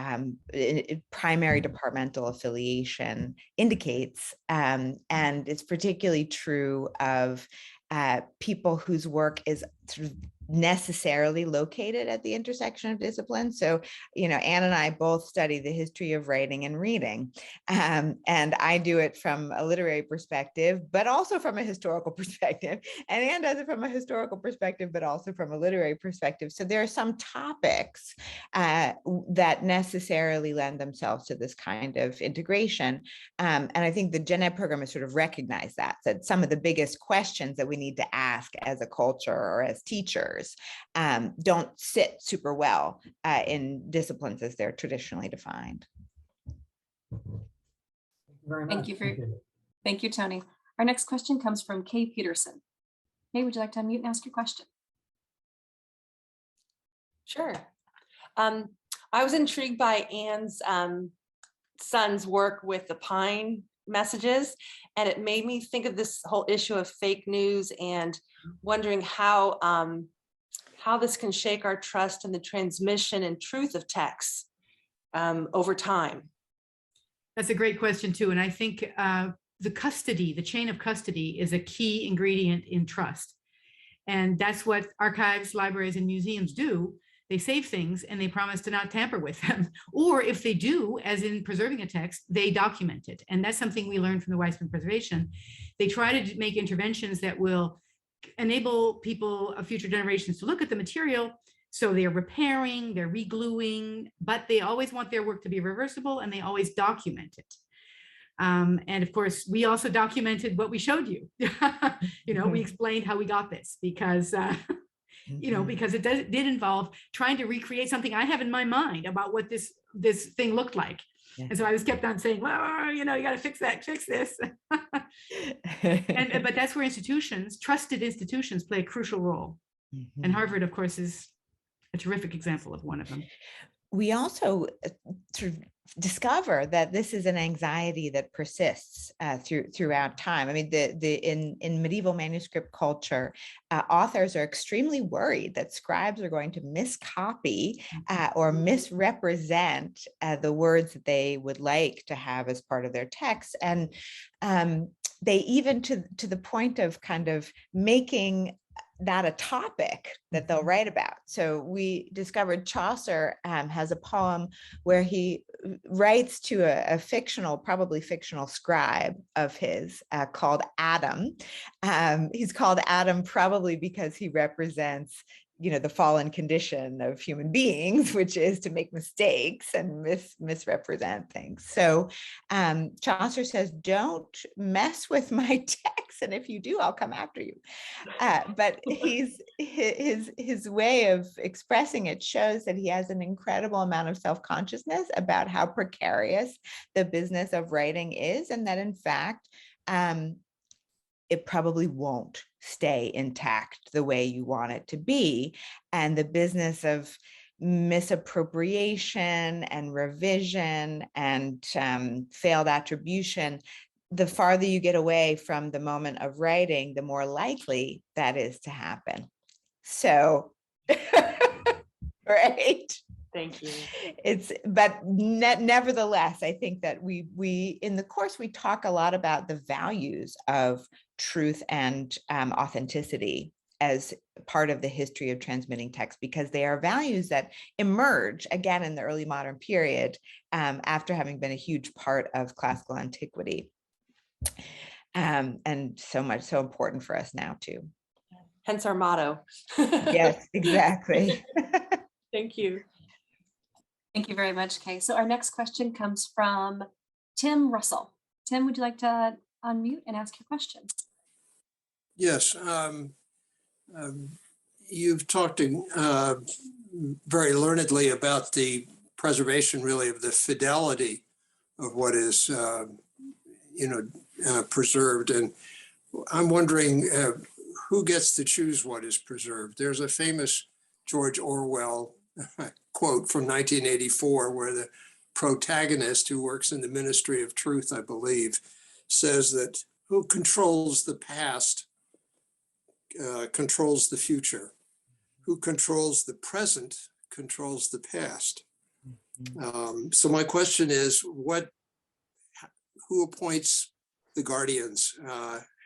primary departmental affiliation indicates. And it's particularly true of people whose work is sort of necessarily located at the intersection of disciplines. So, Anne and I both study the history of writing and reading. And I do it from a literary perspective, but also from a historical perspective. And Anne does it from a historical perspective, but also from a literary perspective. So there are some topics that necessarily lend themselves to this kind of integration. And I think the Gen Ed program has sort of recognized that some of the biggest questions that we need to ask as a culture or as teachers don't sit super well in disciplines as they're traditionally defined. Thank you, Tony. Our next question comes from Kay Peterson. Kay, would you like to unmute and ask your question? Sure. I was intrigued by Anne's son's work with the Pine messages, and it made me think of this whole issue of fake news and wondering how this can shake our trust in the transmission and truth of texts over time. That's a great question too. And I think the chain of custody is a key ingredient in trust. And that's what archives, libraries, and museums do they save things and they promise to not tamper with them. Or if they do, as in preserving a text, they document it. And that's something we learned from the Weissman preservation. They try to make interventions that will enable people of future generations to look at the material. So they're repairing, they're regluing, but they always want their work to be reversible and they always document it. And of course, we also documented what we showed you. We explained how we got this because because it did involve trying to recreate something I have in my mind about what this thing looked like. Yeah. And so I was kept on saying, well, you got to fix this. But that's where institutions, trusted institutions, play a crucial role. And Harvard, of course, is a terrific example of one of them. We also sort of discover that this is an anxiety that persists throughout time. I mean, in medieval manuscript culture, authors are extremely worried that scribes are going to miscopy or misrepresent the words that they would like to have as part of their text, and they even to the point of kind of making that a topic that they'll write about. So we discovered Chaucer has a poem where he writes to a fictional, probably fictional scribe of his called Adam. He's called Adam probably because he represents the fallen condition of human beings, which is to make mistakes and misrepresent things. So Chaucer says, don't mess with my text, and if you do, I'll come after you. But his way of expressing it shows that he has an incredible amount of self-consciousness about how precarious the business of writing is, and that in fact, it probably won't stay intact the way you want it to be. And the business of misappropriation and revision and failed attribution, the farther you get away from the moment of writing, the more likely that is to happen. So, right. Thank you. But nevertheless, I think that we in the course, we talk a lot about the values of truth and authenticity as part of the history of transmitting text, because they are values that emerge again in the early modern period after having been a huge part of classical antiquity. And so important for us now too. Hence our motto. Yes, exactly. Thank you. Thank you very much, Kay. So our next question comes from Tim Russell. Tim, would you like to unmute and ask your question? Yes. You've talked very learnedly about the preservation, really, of the fidelity of what is, preserved. And I'm wondering who gets to choose what is preserved. There's a famous George Orwell quote from 1984, where the protagonist, who works in the Ministry of Truth, I believe, says that who controls the past controls the future. Who controls the present controls the past. So my question is, who appoints the guardians?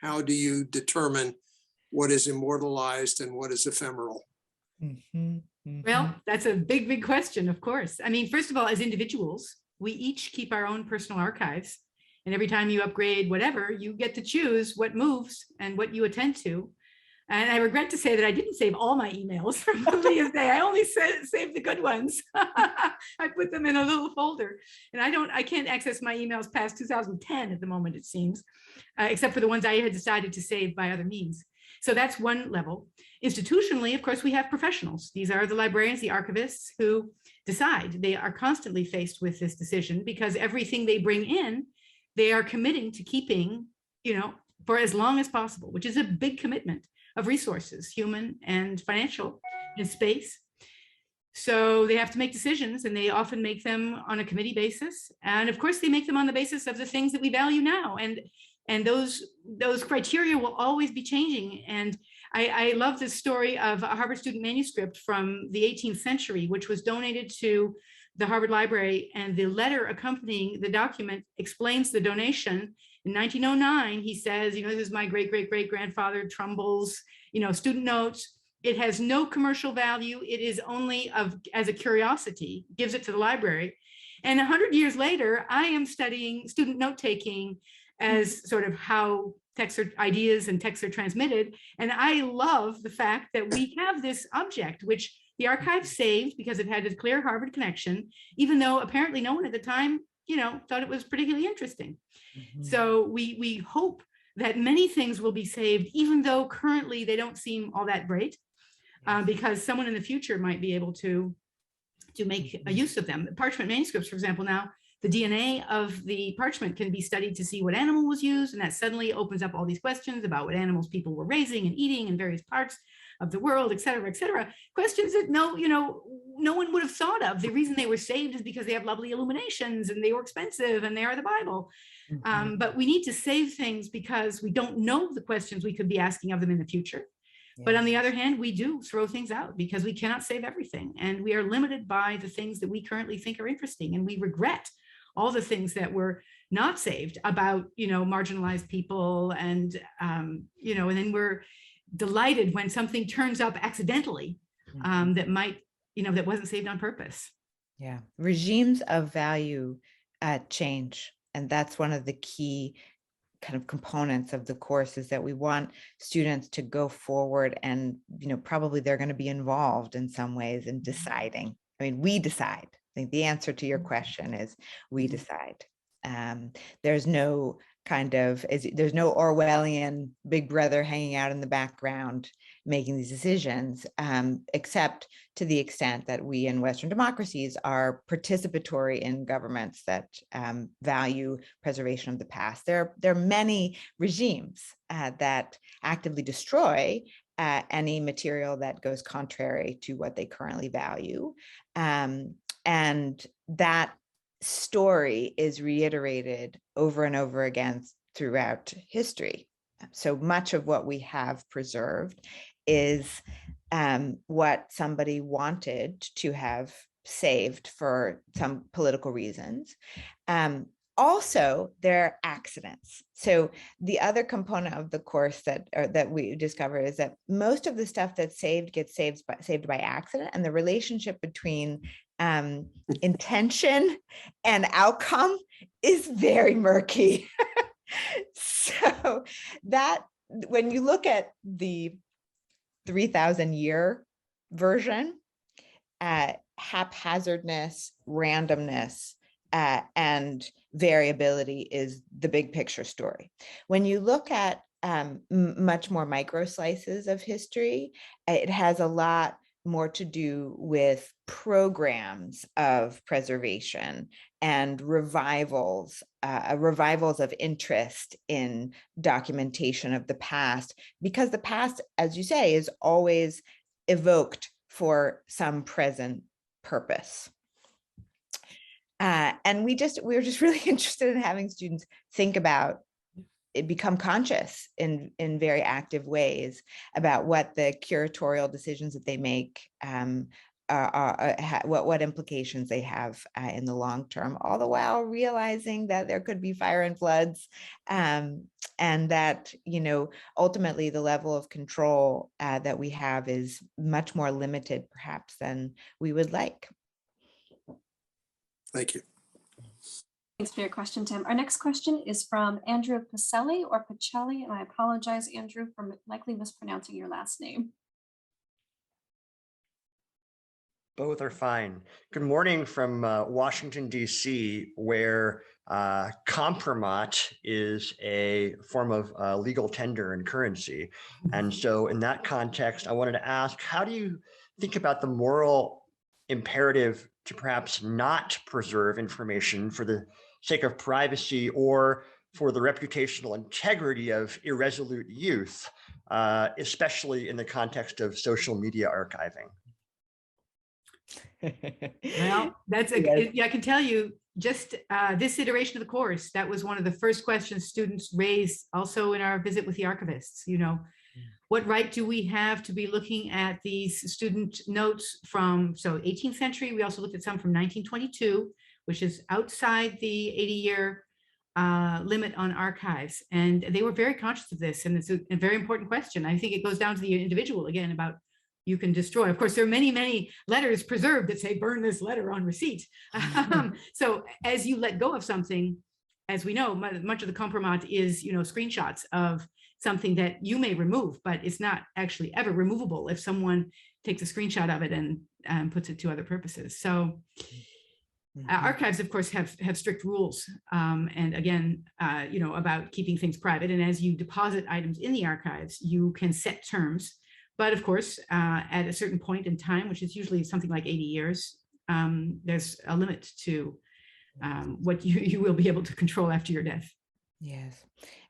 How do you determine what is immortalized and what is ephemeral? Well, that's a big, big question, of course. I mean, first of all, as individuals, we each keep our own personal archives. And every time you upgrade whatever, you get to choose what moves and what you attend to. And I regret to say that I didn't save all my emails from previous day. I only saved the good ones. I put them in a little folder, and I can't access my emails past 2010 at the moment, it seems, except for the ones I had decided to save by other means. So that's one level. Institutionally, of course, we have professionals. These are the librarians, the archivists, who decide. They are constantly faced with this decision because everything they bring in, they are committing to keeping, for as long as possible, which is a big commitment of resources, human and financial, and space. So they have to make decisions, and they often make them on a committee basis. And of course, they make them on the basis of the things that we value now. And those criteria will always be changing. And I love this story of a Harvard student manuscript from the 18th century, which was donated to the Harvard Library. And the letter accompanying the document explains the donation. In 1909, he says, this is my great-great-great-grandfather Trumbull's, student notes. It has no commercial value. It is only as a curiosity, gives it to the library. And 100 years later, I am studying student note-taking as sort of how ideas and texts are transmitted. And I love the fact that we have this object, which the archive saved because it had a clear Harvard connection, even though apparently no one at the time, thought it was particularly interesting. So we hope that many things will be saved, even though currently they don't seem all that great, because someone in the future might be able to make a use of them. Parchment manuscripts, for example, now the DNA of the parchment can be studied to see what animal was used, and that suddenly opens up all these questions about what animals people were raising and eating in various parts of the world, et cetera, et cetera. Questions that no one would have thought of. The reason they were saved is because they have lovely illuminations and they were expensive and they are the Bible. But we need to save things because we don't know the questions we could be asking of them in the future. But on the other hand, we do throw things out because we cannot save everything. And we are limited by the things that we currently think are interesting. And we regret all the things that were not saved about, marginalized people. And, and then we're delighted when something turns up accidentally that might, that wasn't saved on purpose. Yeah. Regimes of value change. And that's one of the key kind of components of the course, is that we want students to go forward and, probably they're going to be involved in some ways in deciding. I mean, we decide. I think the answer to your question is we decide. There's no there's no Orwellian big brother hanging out in the background making these decisions, except to the extent that we in Western democracies are participatory in governments that value preservation of the past. There are many regimes that actively destroy any material that goes contrary to what they currently value. And that story is reiterated over and over again throughout history. So much of what we have preserved is what somebody wanted to have saved for some political reasons. Also, there are accidents. So the other component of the course that we discover is that most of the stuff that's saved gets saved by accident, and the relationship between intention and outcome is very murky. So that when you look at the 3,000-year version, haphazardness, randomness, and variability is the big picture story. When you look at much more micro slices of history, it has a lot more to do with programs of preservation and revivals of interest in documentation of the past, because the past, as you say, is always evoked for some present purpose. And we were just really interested in having students think about it, become conscious in very active ways about what the curatorial decisions that they make what implications they have in the long term, all the while realizing that there could be fire and floods, and that ultimately the level of control that we have is much more limited perhaps than we would like. Thank you. Thanks for your question, Tim. Our next question is from Andrew Pacelli or Pacelli, and I apologize, Andrew, for likely mispronouncing your last name. Both are fine. Good morning from Washington, D.C., where compromat is a form of legal tender and currency. And so in that context, I wanted to ask, how do you think about the moral imperative to perhaps not preserve information for the sake of privacy or for the reputational integrity of irresolute youth, especially in the context of social media archiving? Well, I can tell you, just this iteration of the course, that was one of the first questions students raised also in our visit with the archivists. What right do we have to be looking at these student notes from 18th century? We also looked at some from 1922, which is outside the 80-year limit on archives. And they were very conscious of this. And it's a very important question. I think it goes down to the individual again about you can destroy. Of course, there are many, many letters preserved that say burn this letter on receipt. So as you let go of something, as we know, much of the compromat is, screenshots of something that you may remove, but it's not actually ever removable if someone takes a screenshot of it and puts it to other purposes. So archives, of course, have strict rules. And again, about keeping things private. And as you deposit items in the archives, you can set terms. But of course, at a certain point in time, which is usually something like 80 years, there's a limit to what you will be able to control after your death. Yes.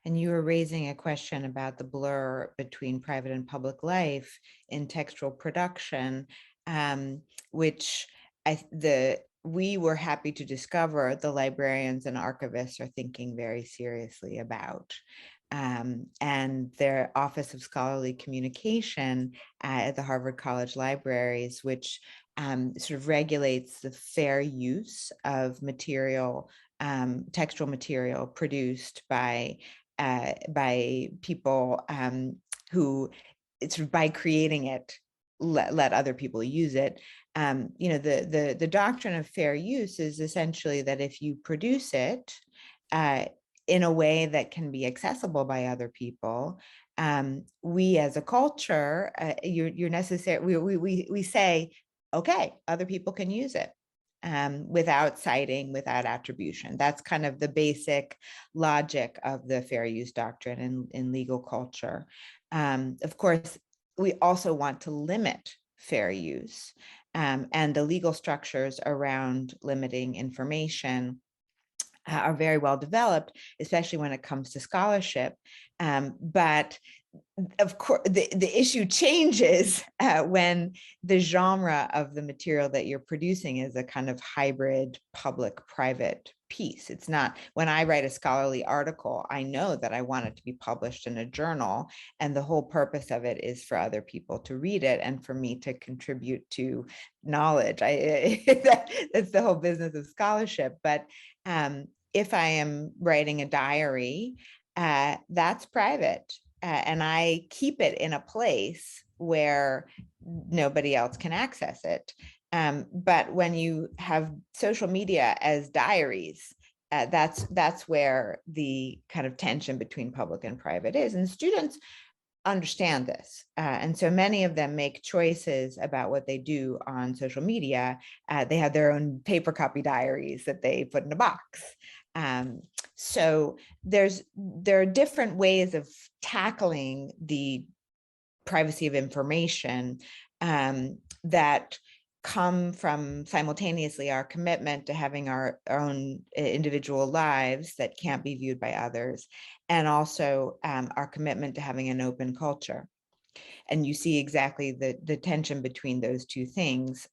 And you were raising a question about the blur between private and public life in textual production, which we were happy to discover the librarians and archivists are thinking very seriously about. And their Office of Scholarly Communication at the Harvard College Libraries, which sort of regulates the fair use of material, textual material produced by people who, it's sort of by creating it, let other people use it. The doctrine of fair use is essentially that if you produce it in a way that can be accessible by other people, we as a culture, you're necessary. We say, okay, other people can use it without citing, without attribution. That's kind of the basic logic of the fair use doctrine in legal culture. Of course, we also want to limit fair use, and the legal structures around limiting information are very well developed, especially when it comes to scholarship. But of course, the issue changes when the genre of the material that you're producing is a kind of hybrid public-private piece. It's not, when I write a scholarly article, I know that I want it to be published in a journal, and the whole purpose of it is for other people to read it and for me to contribute to knowledge. That's the whole business of scholarship. But if I am writing a diary, that's private. And I keep it in a place where nobody else can access it. But when you have social media as diaries, that's where the kind of tension between public and private is. And students understand this. And so many of them make choices about what they do on social media. They have their own paper copy diaries that they put in a box. So there are different ways of tackling the privacy of information that come from simultaneously our commitment to having our own individual lives that can't be viewed by others, and also our commitment to having an open culture. And you see exactly the tension between those two things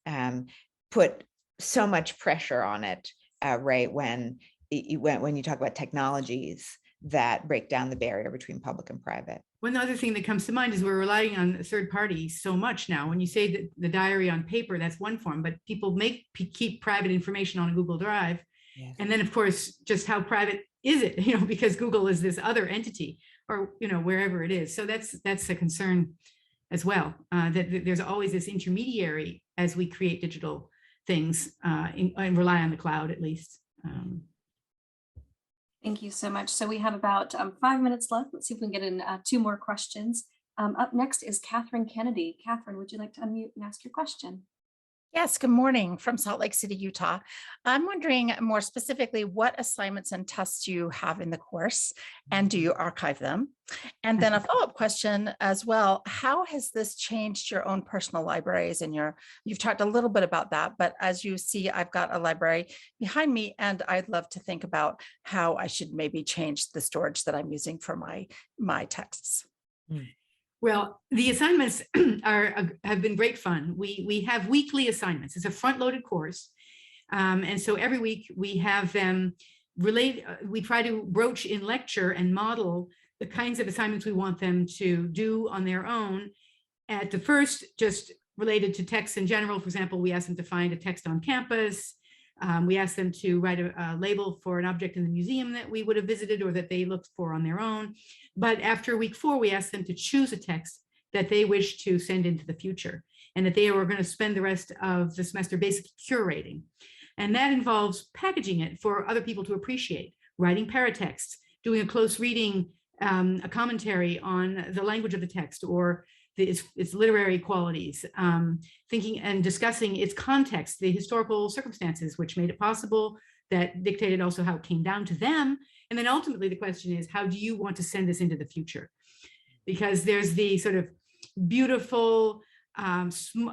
put so much pressure on it, right, when you talk about technologies that break down the barrier between public and private. One other thing that comes to mind is we're relying on third parties so much now. When you say that the diary on paper, that's one form, but people keep private information on a Google Drive. Yes. And then of course, just how private is it, because Google is this other entity, or, wherever it is. So that's a concern as well, that there's always this intermediary as we create digital things and rely on the cloud at least. Thank you so much. So we have about 5 minutes left. Let's see if we can get in 2 more questions. Up next is Catherine Kennedy. Catherine, would you like to unmute and ask your question? Yes, good morning from Salt Lake City, Utah. I'm wondering more specifically what assignments and tests you have in the course, and do you archive them? And then a follow-up question as well, how has this changed your own personal libraries? And you've talked a little bit about that, but as you see, I've got a library behind me, and I'd love to think about how I should maybe change the storage that I'm using for my texts. Well, the assignments have been great fun. We have weekly assignments. It's a front-loaded course. And so every week we have them we try to broach in lecture and model the kinds of assignments we want them to do on their own. At the first, just related to text in general. For example, we ask them to find a text on campus. We ask them to write a label for an object in the museum that we would have visited or that they looked for on their own. But after week 4, we ask them to choose a text that they wish to send into the future. and that they were going to spend the rest of the semester basically curating. And that involves packaging it for other people to appreciate, writing paratexts, doing a close reading, a commentary on the language of the text or its literary qualities, thinking and discussing its context, the historical circumstances which made it possible, that dictated also how it came down to them. And then ultimately the question is, how do you want to send this into the future? Because there's the sort of beautiful,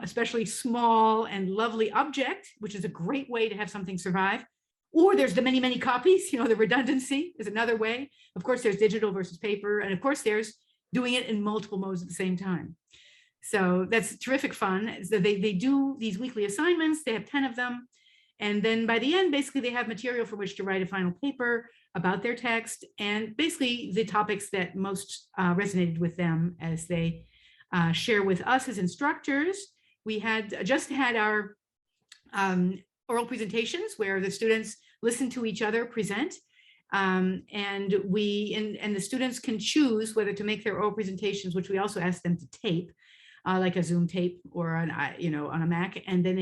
especially small and lovely object, which is a great way to have something survive. Or there's the many, many copies, the redundancy is another way. Of course, there's digital versus paper. And of course, there's doing it in multiple modes at the same time. So that's terrific fun. So they do these weekly assignments. They have 10 of them. And then by the end, basically, they have material for which to write a final paper about their text and basically the topics that most resonated with them as they share with us as instructors. We had just had our oral presentations where the students listen to each other present. And the students can choose whether to make their oral presentations, which we also ask them to tape, like a Zoom tape or on a Mac. And then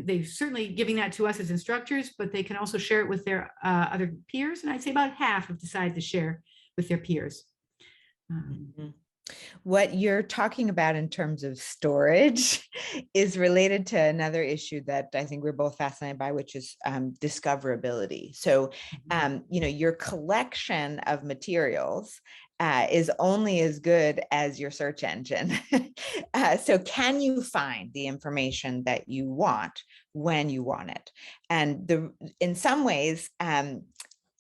they're certainly giving that to us as instructors, but they can also share it with their other peers. And I'd say about half have decided to share with their peers. What you're talking about in terms of storage is related to another issue that I think we're both fascinated by, which is discoverability. So, your collection of materials is only as good as your search engine. So can you find the information that you want when you want it? And in some ways,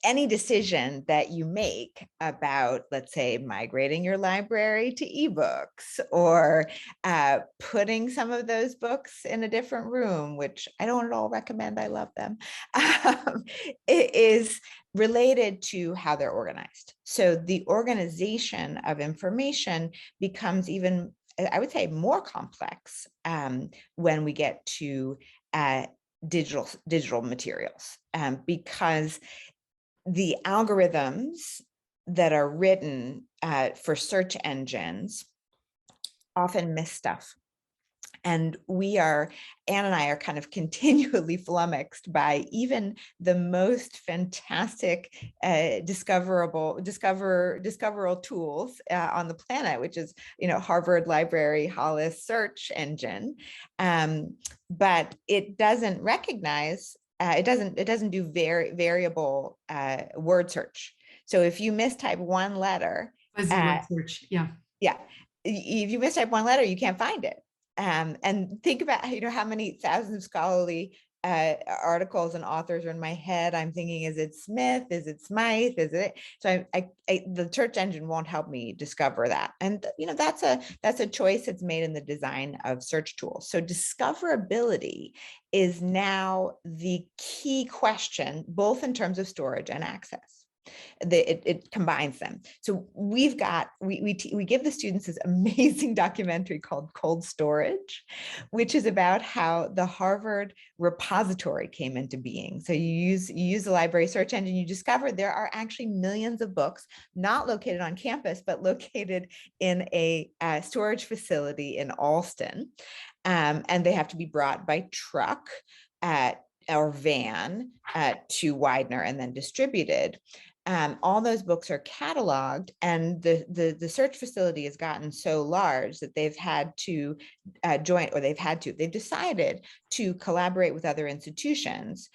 any decision that you make about, let's say, migrating your library to ebooks or putting some of those books in a different room, which I don't at all recommend, I love them, it is related to how they're organized. So the organization of information becomes even, I would say, more complex when we get to digital materials, because the algorithms that are written for search engines often miss stuff. And Anne and I are kind of continually flummoxed by even the most fantastic discoverable tools on the planet, which is, Harvard Library Hollis search engine. But it doesn't recognize it doesn't do variable word search. So if you mistype one letter, word search, yeah, if you mistype one letter, you can't find it. And think about how many thousands of scholarly articles and authors are in my head. I'm thinking, is it Smith? Is it Smythe? Is it? So the search engine won't help me discover that. And that's a choice that's made in the design of search tools. So discoverability is now the key question, both in terms of storage and access. It combines them. So we give the students this amazing documentary called Cold Storage, which is about how the Harvard repository came into being. So you use the library search engine, you discover there are actually millions of books not located on campus, but located in a storage facility in Alston. And they have to be brought by truck or van to Widener and then distributed. All those books are cataloged, and the search facility has gotten so large that they've decided to collaborate with other institutions.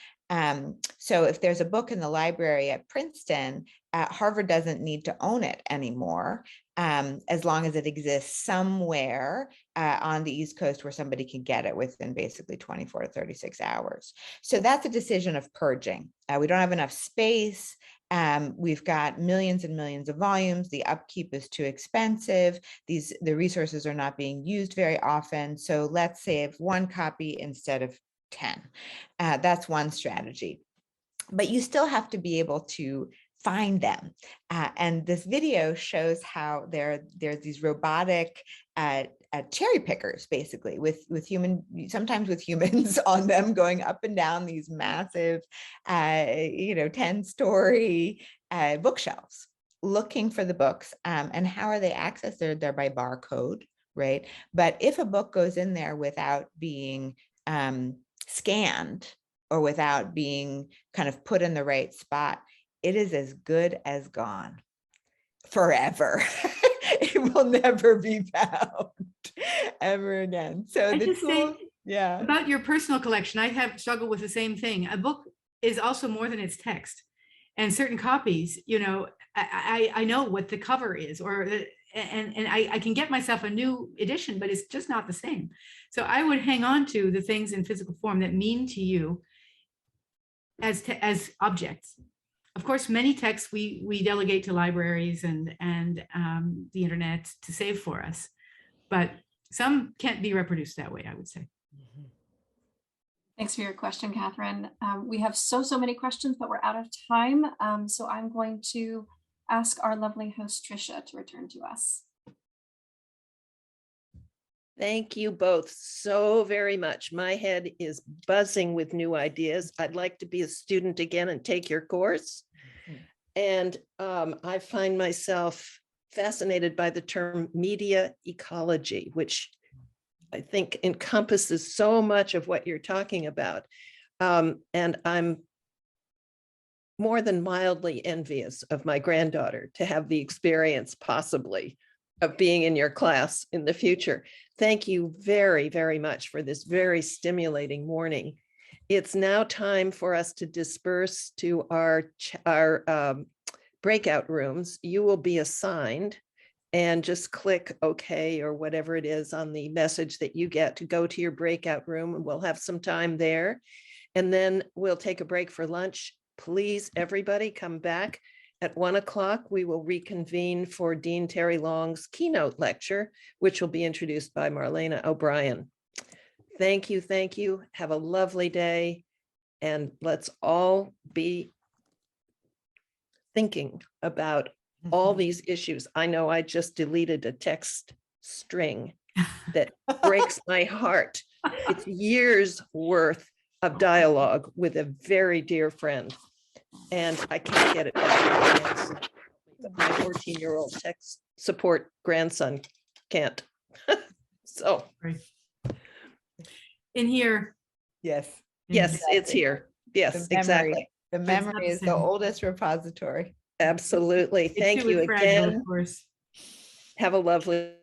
So if there's a book in the library at Princeton, Harvard doesn't need to own it anymore, as long as it exists somewhere on the East Coast where somebody can get it within basically 24 to 36 hours. So that's a decision of purging. We don't have enough space. We've got millions and millions of volumes. The upkeep is too expensive. The resources are not being used very often. So let's save one copy instead of 10. That's one strategy. But you still have to be able to find them. And this video shows how there's these robotic cherry pickers, basically, sometimes with humans on them, going up and down these massive, 10-story bookshelves, looking for the books. And how are they accessed? They're by barcode, right? But if a book goes in there without being scanned or without being kind of put in the right spot, it is as good as gone forever. It will never be found ever again. So I the just tool, say yeah. about your personal collection, I have struggled with the same thing. A book is also more than its text. And certain copies, you know, I know what the cover is, or and I can get myself a new edition, but it's just not the same. So I would hang on to the things in physical form that mean to you as objects. Of course, many texts we delegate to libraries and the internet to save for us, but some can't be reproduced that way, I would say. Thanks for your question, Catherine. We have so many questions, but we're out of time. So I'm going to ask our lovely host, Tricia, to return to us. Thank you both so very much. My head is buzzing with new ideas. I'd like to be a student again and take your course. And I find myself fascinated by the term media ecology, which I think encompasses so much of what you're talking about. And I'm more than mildly envious of my granddaughter to have the experience possibly of being in your class in the future. Thank you very, very much for this very stimulating morning. It's now time for us to disperse to our breakout rooms. You will be assigned, and just click OK or whatever it is on the message that you get to go to your breakout room, and we'll have some time there. And then we'll take a break for lunch. Please, everybody, come back at 1 o'clock. We will reconvene for Dean Terry Long's keynote lecture, which will be introduced by Marlena O'Brien. Thank you. Thank you. Have a lovely day. And let's all be thinking about all these issues. I know I just deleted a text string that breaks my heart. It's years worth of dialogue with a very dear friend, and I can't get it back. But my 14-year-old tech support grandson can't. So in here. Yes. Yes, it's here. Yes, exactly. The memory is the oldest repository. Absolutely. Thank you again. Of course. Have a lovely